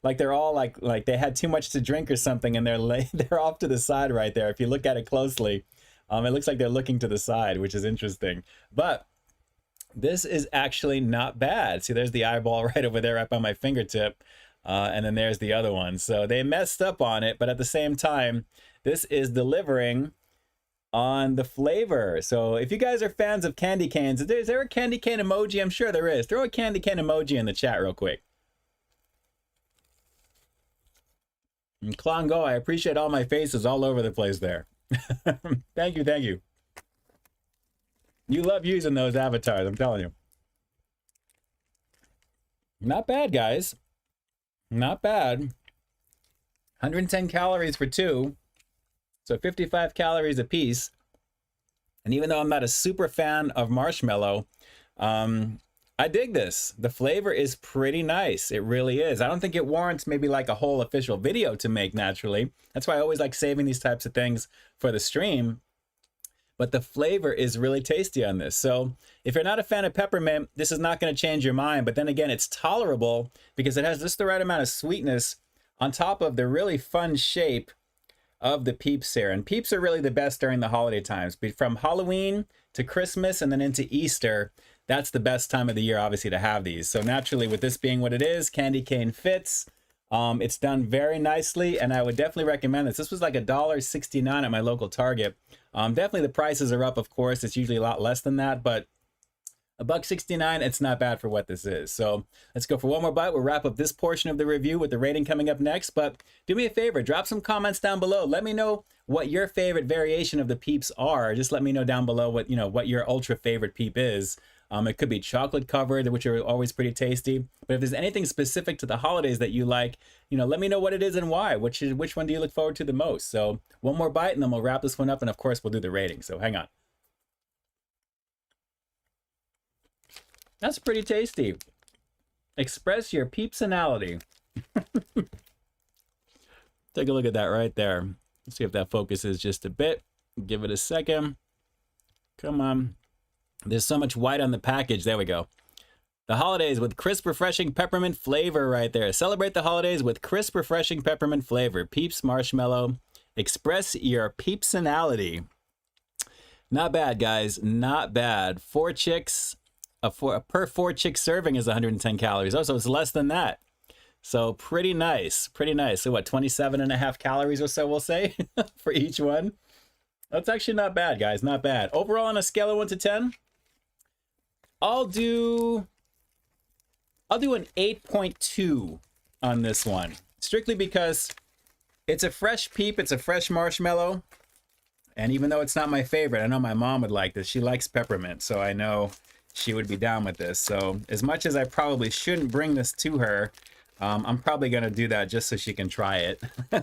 Like they're all like they had too much to drink or something, and they're off to the side right there. If you look at it closely, it looks like they're looking to the side, which is interesting. But this is actually not bad. See, there's the eyeball right over there, right by my fingertip. And then there's the other one. So they messed up on it, but at the same time, this is delivering on the flavor. So if you guys are fans of candy canes, is there a candy cane emoji? I'm sure there is. Throw a candy cane emoji in the chat real quick. And Klongo, I appreciate all my faces all over the place there. Thank you, thank you. You love using those avatars, I'm telling you. Not bad, guys. Not bad. 110 calories for two, so 55 calories a piece. And even though I'm not a super fan of marshmallow, I dig this. The flavor is pretty nice. It really is. I don't think it warrants maybe like a whole official video to make naturally. That's why I always like saving these types of things for the stream. But the flavor is really tasty on this. So if you're not a fan of peppermint, this is not going to change your mind. But then again, it's tolerable because it has just the right amount of sweetness on top of the really fun shape of the Peeps here. And Peeps are really the best during the holiday times. From Halloween to Christmas and then into Easter, that's the best time of the year, obviously, to have these. So naturally, with this being what it is, candy cane fits. It's done very nicely, and I would definitely recommend this. This was like $1.69 at my local Target. Definitely the prices are up, of course. It's usually a lot less than that, but $1.69, it's not bad for what this is. So let's go for one more bite. We'll wrap up this portion of the review with the rating coming up next. But do me a favor, drop some comments down below. Let me know what your favorite variation of the Peeps are. Just let me know down below what your ultra favorite Peep is. It could be chocolate covered, which are always pretty tasty. But if there's anything specific to the holidays that you like, let me know what it is and why. Which one do you look forward to the most? So one more bite and then we'll wrap this one up. And of course, we'll do the rating. So hang on. That's pretty tasty. Express your peepsonality. Take a look at that right there. Let's see if that focuses just a bit. Give it a second. Come on. There's so much white on the package. There we go. The holidays with crisp, refreshing peppermint flavor right there. Celebrate the holidays with crisp, refreshing peppermint flavor. Peeps Marshmallow. Express your peepsonality. Not bad, guys. Not bad. 4 chicks. Per 4 chick serving is 110 calories. Oh, so it's less than that. So pretty nice. Pretty nice. So what, 27.5 calories or so, we'll say, for each one. That's actually not bad, guys. Not bad. Overall, on a scale of 1 to 10, I'll do an 8.2 on this one. Strictly because it's a fresh Peep, it's a fresh marshmallow. And even though it's not my favorite, I know my mom would like this. She likes peppermint, so I know she would be down with this. So as much as I probably shouldn't bring this to her, I'm probably going to do that just so she can try it.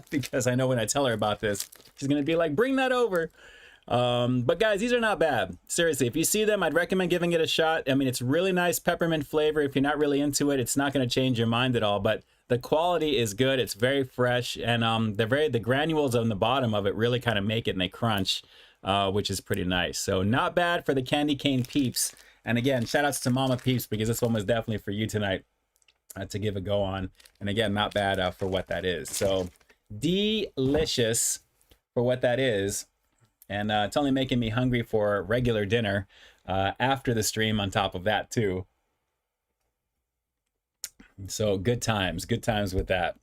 Because I know when I tell her about this, she's going to be like, bring that over. But guys, these are not bad. Seriously, if you see them, I'd recommend giving it a shot. I mean, it's really nice peppermint flavor. If you're not really into it, it's not going to change your mind at all. But the quality is good. It's very fresh. And the granules on the bottom of it really kind of make it and they crunch, which is pretty nice. So not bad for the candy cane Peeps. And again, shout outs to Mama Peeps, because this one was definitely for you tonight to give a go on. And again, not bad for what that is. So delicious for what that is. And it's only making me hungry for regular dinner after the stream on top of that too. So good times with that.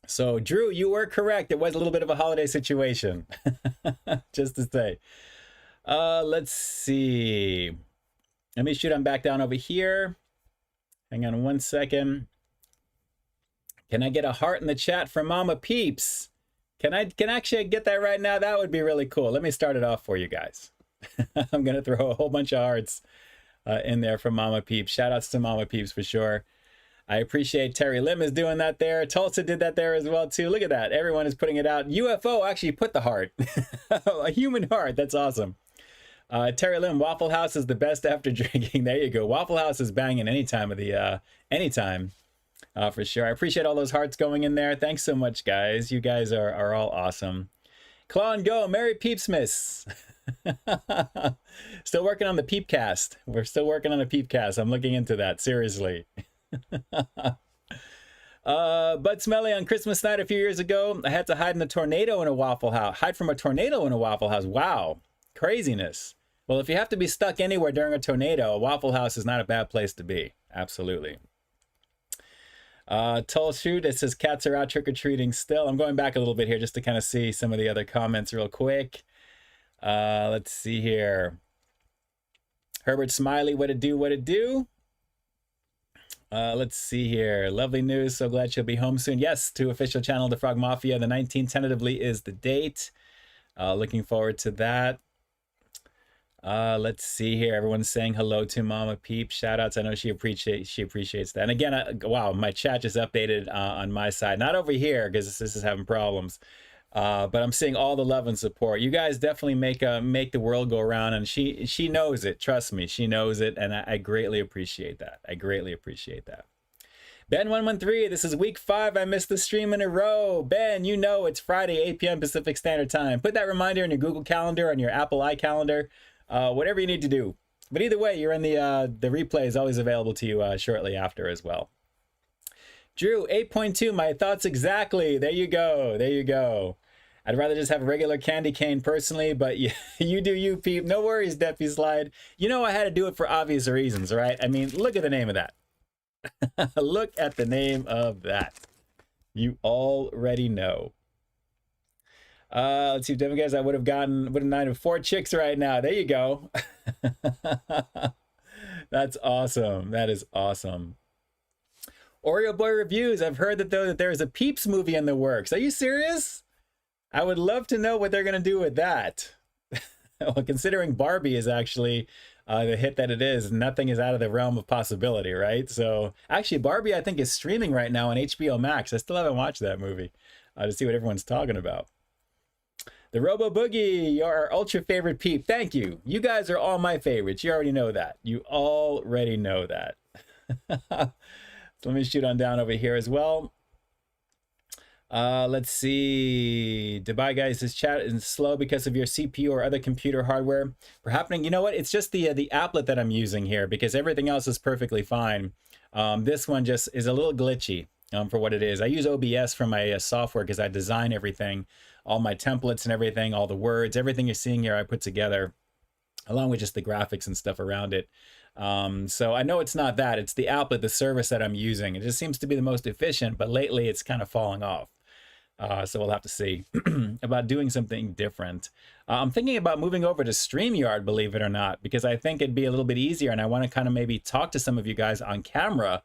So Drew, you were correct. It was a little bit of a holiday situation, just to say. Let's see. Let me shoot on back down over here. Hang on one second. Can I get a heart in the chat for Mama Peeps? Can actually get that right now? That would be really cool. Let me start it off for you guys. I'm going to throw a whole bunch of hearts in there for Mama Peeps. Shout outs to Mama Peeps for sure. I appreciate Terry Lim is doing that there. Tulsa did that there as well too. Look at that. Everyone is putting it out. UFO actually put the heart. A human heart. That's awesome. Terry Lim, Waffle House is the best after drinking. There you go. Waffle House is banging any time of the anytime. For sure. I appreciate all those hearts going in there. Thanks so much, guys. You guys are all awesome. Claw and go. Merry Peepsmas. Still working on the Peepcast. We're still working on a Peepcast. I'm looking into that. Seriously. Bud Smelly, on Christmas night a few years ago, I had to hide in a tornado in a Waffle House. Hide from a tornado in a Waffle House. Wow. Craziness. Well, if you have to be stuck anywhere during a tornado, a Waffle House is not a bad place to be. Absolutely. Tull Shoot, it says cats are out trick-or-treating still. I'm going back a little bit here just to kind of see some of the other comments real quick. Let's see here. Herbert Smiley, what it do, what it do? Let's see here. Lovely news. So glad she'll be home soon. Yes, to official channel The Frog Mafia. The 19th tentatively is the date. Looking forward to that. Let's see here. Everyone's saying hello to Mama Peep. Shout outs. I know she appreciates that. And again, wow, my chat just updated on my side. Not over here because this is having problems. But I'm seeing all the love and support. You guys definitely make the world go around, and she knows it. Trust me, she knows it, and I greatly appreciate that. I greatly appreciate that. Ben113, this is week 5. I missed the stream in a row. Ben, you know it's Friday, 8 p.m. Pacific Standard Time. Put that reminder in your Google Calendar, on your Apple iCalendar, whatever you need to do. But either way, you're in the replay is always available to you shortly after as well. Drew, 8.2, my thoughts exactly. There you go. There you go. I'd rather just have a regular candy cane personally, but you do you, Peep. No worries, Deppy Slide. You know I had to do it for obvious reasons, right? I mean, look at the name of that. Look at the name of that. You already know. Let's see, Devin guys, I would have 9 4 chicks right now. There you go. That's awesome. That is awesome. Oreo Boy Reviews. I've heard that though that there's a Peeps movie in the works. Are you serious? I would love to know what they're gonna do with that. Well, considering Barbie is actually the hit that it is, nothing is out of the realm of possibility, right? So actually, Barbie I think is streaming right now on HBO Max. I still haven't watched that movie to see what everyone's talking about. The Robo Boogie, your ultra favorite Peep. Thank you. You guys are all my favorites. You already know that. You already know that. So let me shoot on down over here as well. Let's see. Dubai guys, this chat is slow because of your CPU or other computer hardware. Perhaps, you know what? It's just the applet that I'm using here because everything else is perfectly fine. This one just is a little glitchy for what it is. I use OBS for my software because I design everything, all my templates and everything, all the words, everything you're seeing here I put together, along with just the graphics and stuff around it. So I know it's not that, it's the applet, the service that I'm using. It just seems to be the most efficient, but lately it's kind of falling off. So we'll have to see about doing something different. I'm thinking about moving over to StreamYard, believe it or not, because I think it'd be a little bit easier and I want to kind of maybe talk to some of you guys on camera,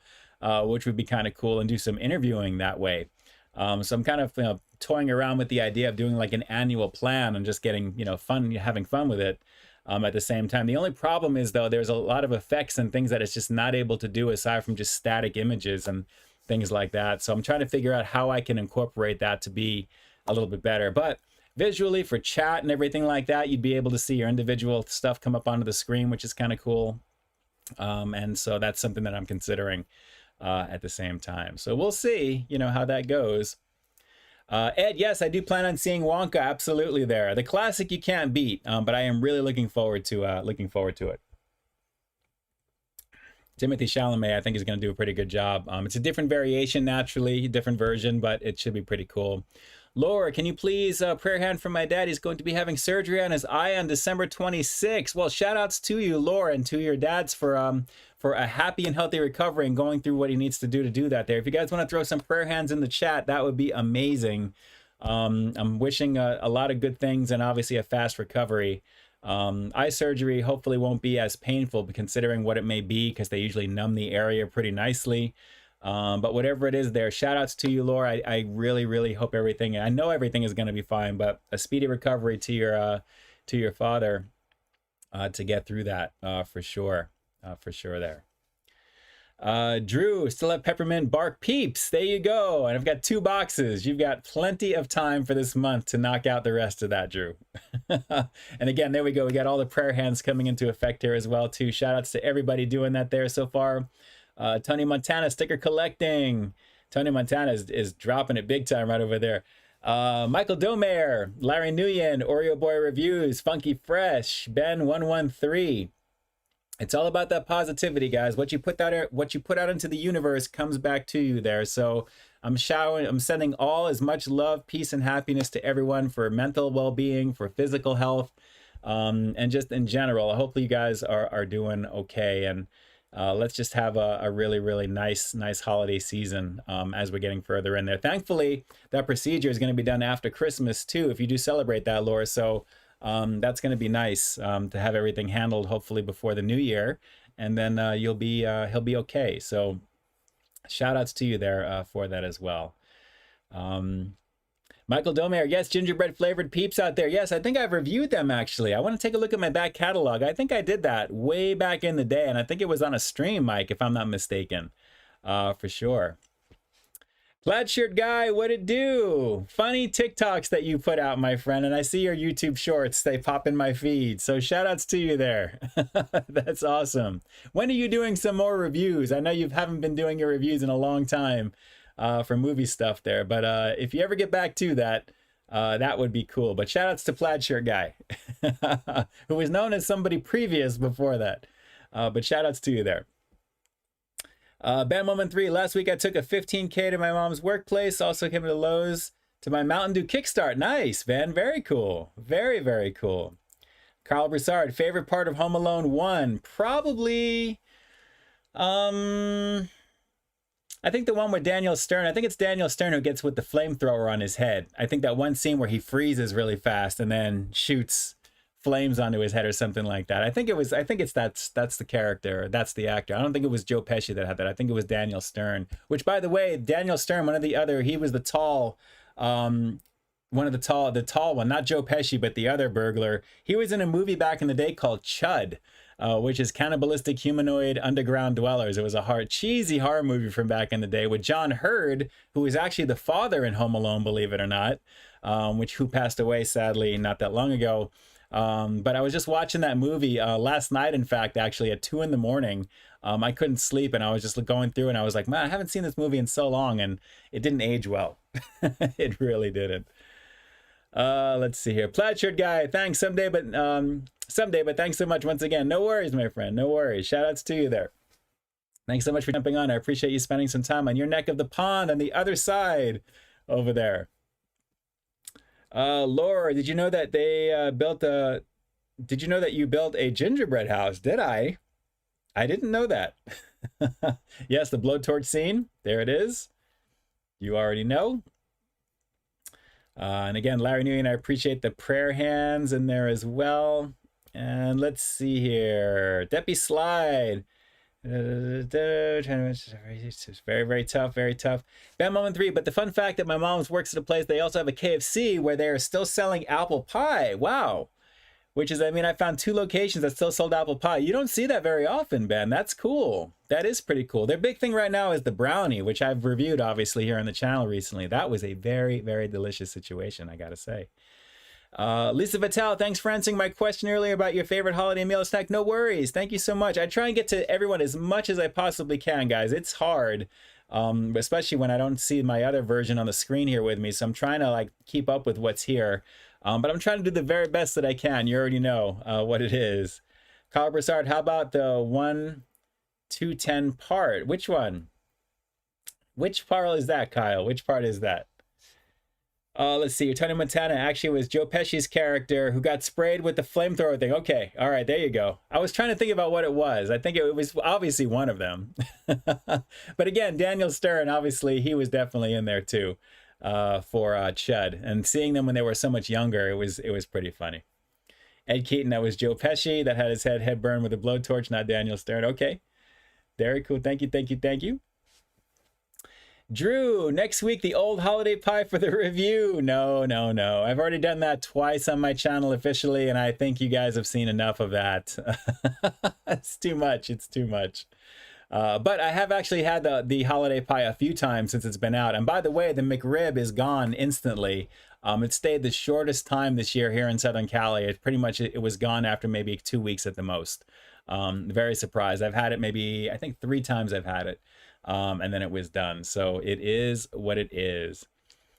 which would be kind of cool, and do some interviewing that way. So I'm kind of toying around with the idea of doing like an annual plan and just getting fun, having fun with it at the same time. The only problem is though there's a lot of effects and things that it's just not able to do aside from just static images and things like that. So I'm trying to figure out how I can incorporate that to be a little bit better. But visually for chat and everything like that, you'd be able to see your individual stuff come up onto the screen, which is kind of cool. And so that's something that I'm considering at the same time. So we'll see, how that goes. Ed, yes, I do plan on seeing Wonka. Absolutely, there. The classic you can't beat, but I am really looking forward to it. Timothy Chalamet, I think, is going to do a pretty good job. It's a different variation, naturally, different version, but it should be pretty cool. Laura, can you please prayer hand for my dad? He's going to be having surgery on his eye on December 26th. Well, shout outs to you, Laura, and to your dads for a happy and healthy recovery and going through what he needs to do that there. If you guys want to throw some prayer hands in the chat, that would be amazing. I'm wishing a lot of good things and obviously a fast recovery. Eye surgery hopefully won't be as painful, but considering what it may be, because they usually numb the area pretty nicely. But whatever it is there, shout outs to you, Laura. I really, really hope everything, I know everything is going to be fine, but a speedy recovery to your father to get through that for sure there. Drew, still have peppermint bark Peeps. There you go. And I've got 2 boxes. You've got plenty of time for this month to knock out the rest of that, Drew. And again, there we go. We got all the prayer hands coming into effect here as well, too. Shout outs to everybody doing that there so far. Tony Montana, sticker collecting. Tony Montana is dropping it big time right over there. Michael Domer, Larry Nguyen, Oreo Boy Reviews, Funky Fresh, Ben113. It's all about that positivity, guys. What you put out into the universe comes back to you there. So I'm sending all as much love, peace, and happiness to everyone for mental well-being, for physical health, and just in general. Hopefully you guys are doing okay, and let's just have a really, really nice holiday season as we're getting further in there. Thankfully, that procedure is going to be done after Christmas too, if you do celebrate that, Laura. So that's going to be nice to have everything handled hopefully before the new year, and then he'll be okay. So shout outs to you there for that as well. Michael Domer, yes, gingerbread flavored Peeps out there. Yes, I think I've reviewed them actually. I want to take a look at my back catalog. I think I did that way back in the day, and I think it was on a stream, Mike, if I'm not mistaken, for sure. Plaid shirt guy, what it do? Funny TikToks that you put out, my friend, and I see your YouTube shorts. They pop in my feed, so shout outs to you there. That's awesome. When are you doing some more reviews? I know you haven't been doing your reviews in a long time for movie stuff there, but if you ever get back to that, that would be cool. But shout outs to Plaid shirt guy, who was known as somebody previous before that. But shout outs to you there. Ben Moment 3, last week I took a 15K to my mom's workplace, also came to Lowe's to my Mountain Dew kickstart. Nice, man. Very cool. Very, very cool. Carl Broussard, favorite part of Home Alone 1? Probably, I think the one with Daniel Stern. I think it's Daniel Stern who gets with the flamethrower on his head. I think that one scene where he freezes really fast and then shoots flames onto his head or something like that. I think that's the character, that's the actor. I don't think it was Joe Pesci that had that. I think it was Daniel Stern, which, by the way, Daniel Stern, he was the tall, the tall one, not Joe Pesci, but the other burglar. He was in a movie back in the day called Chud, which is Cannibalistic Humanoid Underground Dwellers. It was a cheesy horror movie from back in the day with John Hurd, who was actually the father in Home Alone, believe it or not, who passed away sadly not that long ago. But I was just watching that movie last night, in fact, actually at 2 a.m. I couldn't sleep, and I was just going through, and I was like, man, I haven't seen this movie in so long, and it didn't age well. It really didn't. Let's see here. Plaid shirt guy, thanks. Someday, but thanks so much once again. No worries, my friend. No worries. Shout outs to you there. Thanks so much for jumping on. I appreciate you spending some time on your neck of the pond on the other side over there. Laura, did you know that did you know that you built a gingerbread house? Did I? I didn't know that. Yes, the blowtorch scene. There it is. You already know. And again, Larry Nguyen, I appreciate the prayer hands in there as well. And let's see here. Deppy Slide. It's very, very tough, very tough. Bad Moment 3, but the fun fact that my mom's works at a place, they also have a KFC where they're still selling apple pie. Wow. Which is, I mean, I found 2 locations that still sold apple pie. You don't see that very often, Ben. That's cool. That is pretty cool. Their big thing right now is the brownie, which I've reviewed, obviously, here on the channel recently. That was a very, very delicious situation, I gotta say. Lisa Vitale, thanks for answering my question earlier about your favorite holiday meal snack. No worries. Thank you so much. I try and get to everyone as much as I possibly can, guys. It's hard, especially when I don't see my other version on the screen here with me. So I'm trying to keep up with what's here. But I'm trying to do the very best that I can. You already know what it is. Kyle Broussard, how about the 1-2-10 part? Which one? Which part is that, Kyle? Which part is that? Let's see. Tony Montana actually was Joe Pesci's character who got sprayed with the flamethrower thing. Okay. All right. There you go. I was trying to think about what it was. I think it was obviously one of them. But again, Daniel Stern, obviously, he was definitely in there too for Chud. And seeing them when they were so much younger, it was pretty funny. Ed Keaton, that was Joe Pesci that had his head burned with a blowtorch, not Daniel Stern. Okay. Very cool. Thank you. Thank you. Thank you. Drew, next week, the old holiday pie for the review. No. I've already done that twice on my channel officially, and I think you guys have seen enough of that. It's too much. It's too much. But I have actually had the holiday pie a few times since it's been out. And by the way, the McRib is gone instantly. It stayed the shortest time this year here in Southern Cali. It was gone after maybe 2 weeks at the most. Very surprised. I've had it maybe, I think 3 times I've had it. And then it was done. So it is what it is.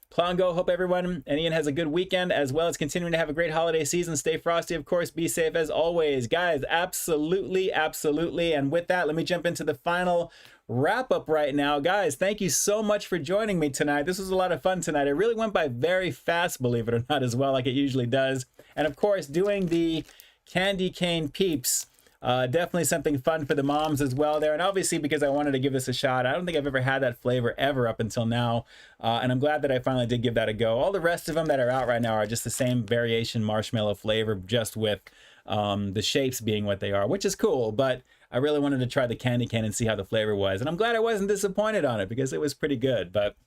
Clown Go, hope everyone and Ian has a good weekend as well as continuing to have a great holiday season. Stay frosty, of course. Be safe as always. Guys, absolutely, absolutely. And with that, let me jump into the final wrap up right now. Guys, thank you so much for joining me tonight. This was a lot of fun tonight. It really went by very fast, believe it or not, as well, like it usually does. And of course, doing the candy cane peeps. Definitely something fun for the moms as well there. And obviously, because I wanted to give this a shot, I don't think I've ever had that flavor ever up until now. And I'm glad that I finally did give that a go. All the rest of them that are out right now are just the same variation marshmallow flavor, just with the shapes being what they are, which is cool. But I really wanted to try the candy cane and see how the flavor was. And I'm glad I wasn't disappointed on it because it was pretty good. But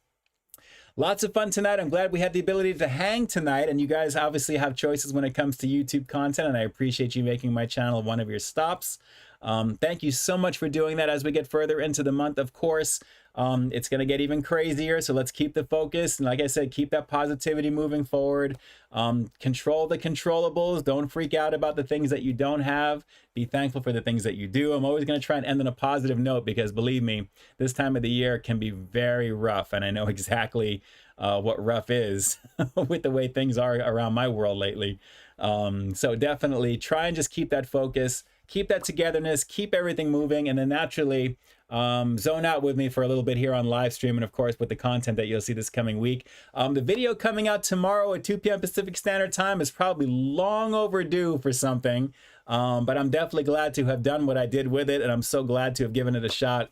lots of fun tonight. I'm glad we had the ability to hang tonight, and you guys obviously have choices when it comes to YouTube content, and I appreciate you making my channel one of your stops. Thank you so much for doing that. As we get further into the month, of course, it's going to get even crazier, so let's keep the focus, and like I said, keep that positivity moving forward. Control the controllables. Don't freak out about the things that you don't have. Be thankful for the things that you do. I'm always going to try and end on a positive note because, believe me, this time of the year can be very rough, and I know exactly what rough is with the way things are around my world lately. So definitely try and just keep that focus, keep that togetherness, keep everything moving, and then naturally, zone out with me for a little bit here on live stream, and of course with the content that you'll see this coming week. The video coming out tomorrow at 2 p.m. Pacific Standard Time is probably long overdue for something, but I'm definitely glad to have done what I did with it, and I'm so glad to have given it a shot.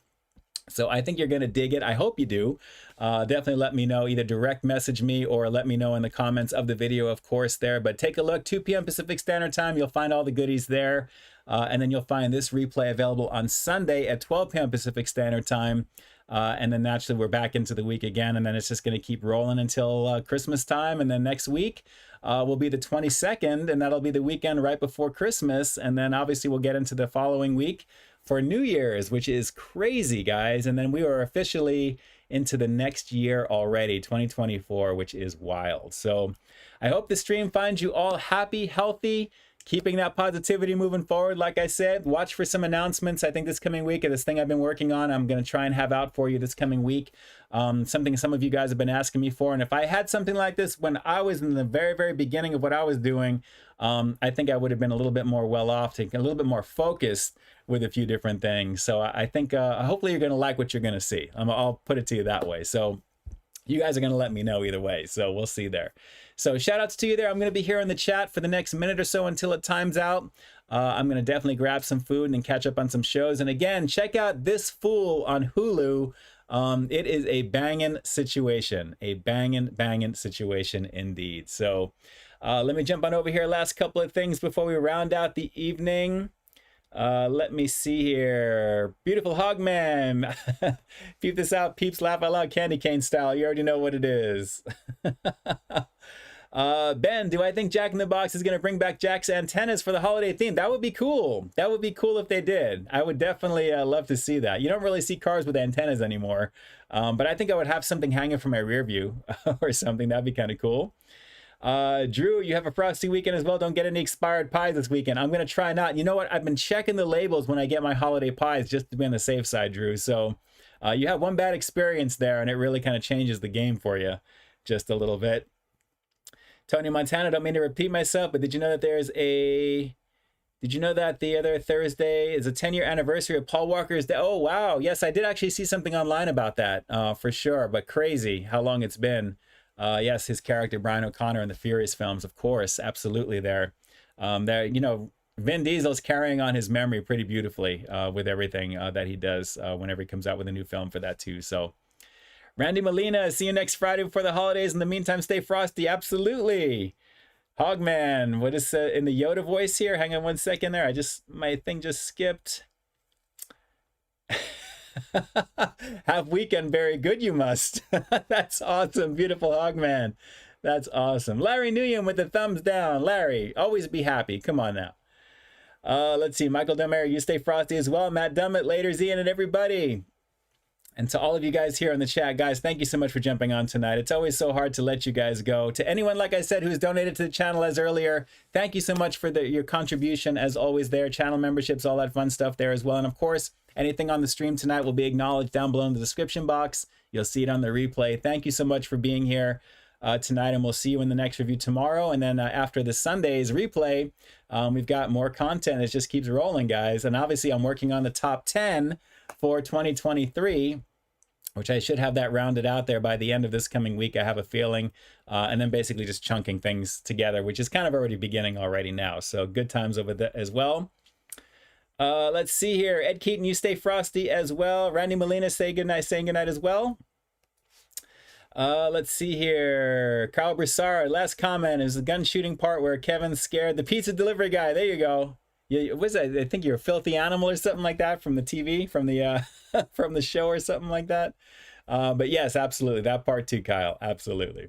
So I think you're going to dig it. I hope you do. Definitely let me know. Either direct message me or let me know in the comments of the video, of course, there. But take a look, 2 p.m. Pacific Standard Time. You'll find all the goodies there. And then you'll find this replay available on Sunday at 12 p.m. Pacific Standard Time. And then naturally, we're back into the week again. And then it's just going to keep rolling until Christmas time. And then next week will be the 22nd. And that'll be the weekend right before Christmas. And then obviously, we'll get into the following week for New Year's, which is crazy, guys. And then we are officially into the next year already, 2024, which is wild. So I hope the stream finds you all happy, healthy, keeping that positivity moving forward. Like I said, watch for some announcements. I think this coming week of this thing I've been working on, I'm going to try and have out for you this coming week. Something some of you guys have been asking me for. And if I had something like this when I was in the very, very beginning of what I was doing, I think I would have been a little bit more well off, a little bit more focused with a few different things. So I think hopefully you're going to like what you're going to see. I'll put it to you that way. So you guys are going to let me know either way. So we'll see there. So shout outs to you there. I'm going to be here in the chat for the next minute or so until it times out. I'm going to definitely grab some food and then catch up on some shows. And again, check out This Fool on Hulu. It is a banging situation, banging situation indeed. So let me jump on over here. Last couple of things before we round out the evening. Let me see here. Beautiful Hogman. Peep this out. Peeps laugh out loud candy cane style. You already know what it is. Ben, do I think Jack in the Box is going to bring back Jack's antennas for the holiday theme? That would be cool. That would be cool if they did. I would definitely love to see that. You don't really see cars with antennas anymore. But I think I would have something hanging from my rear view or something. That'd be kind of cool. Drew, you have a frosty weekend as well. Don't get any expired pies this weekend. I'm going to try not. You know what? I've been checking the labels when I get my holiday pies just to be on the safe side, Drew. So you have one bad experience there, and it really kind of changes the game for you just a little bit. Tony Montana, don't mean to repeat myself, but did you know that did you know that the other Thursday is a 10-year anniversary of Paul Walker's death? Oh, wow. Yes, I did actually see something online about that for sure, but crazy how long it's been. Yes, his character, Brian O'Connor in the Furious films, of course, absolutely there. You know, Vin Diesel's carrying on his memory pretty beautifully with everything that he does whenever he comes out with a new film for that too. So, Randy Molina, see you next Friday before the holidays. In the meantime, stay frosty. Absolutely. Hogman, what is in the Yoda voice here? Hang on one second there. My thing just skipped. Have weekend very good, you must. That's awesome. Beautiful Hogman. That's awesome. Larry Nguyen with the thumbs down. Larry, always be happy. Come on now. Let's see. Michael Dummer, you stay frosty as well. Matt Dummett, later, Zian, and everybody. And to all of you guys here in the chat, guys, thank you so much for jumping on tonight. It's always so hard to let you guys go. To anyone, like I said, who's donated to the channel as earlier, thank you so much for your contribution as always there. Channel memberships, all that fun stuff there as well. And of course, anything on the stream tonight will be acknowledged down below in the description box. You'll see it on the replay. Thank you so much for being here tonight, and we'll see you in the next review tomorrow. And then after the Sunday's replay, we've got more content. It just keeps rolling, guys. And obviously, I'm working on the top 10 for 2023, which I should have that rounded out there by the end of this coming week, I have a feeling. And then basically just chunking things together, which is kind of already beginning already now. So good times over there as well. Let's see here. Ed Keaton, you stay frosty as well. Randy Molina, saying good night as well. Let's see here. Carl Broussard, last comment is the gun shooting part where Kevin's scared the pizza delivery guy. There you go. Yeah, was that? I think you're a filthy animal or something like that from the TV, from the from the show or something like that. But yes, absolutely. That part too, Kyle. Absolutely.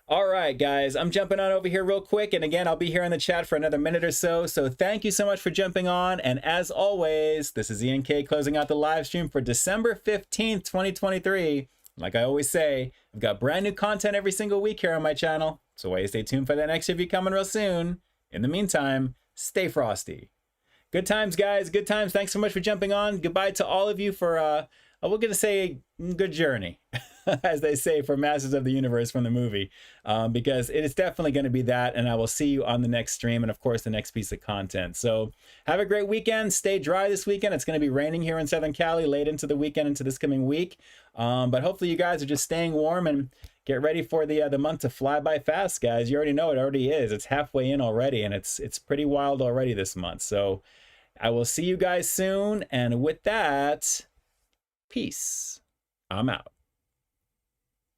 All right, guys, I'm jumping on over here real quick. And again, I'll be here in the chat for another minute or so. So thank you so much for jumping on. And as always, this is Ian K closing out the live stream for December 15th, 2023. Like I always say, I've got brand new content every single week here on my channel. So why stay tuned for that next review coming real soon. In the meantime, stay frosty. Good times, guys. Good times. Thanks so much for jumping on. Goodbye to all of you for, we're going to say good journey. as they say, for Masters of the Universe from the movie, because it is definitely going to be that. And I will see you on the next stream and, of course, the next piece of content. So have a great weekend. Stay dry this weekend. It's going to be raining here in Southern Cali late into the weekend, into this coming week. But hopefully you guys are just staying warm and get ready for the month to fly by fast, guys. You already know it already is. It's halfway in already, and it's pretty wild already this month. So I will see you guys soon. And with that, peace. I'm out.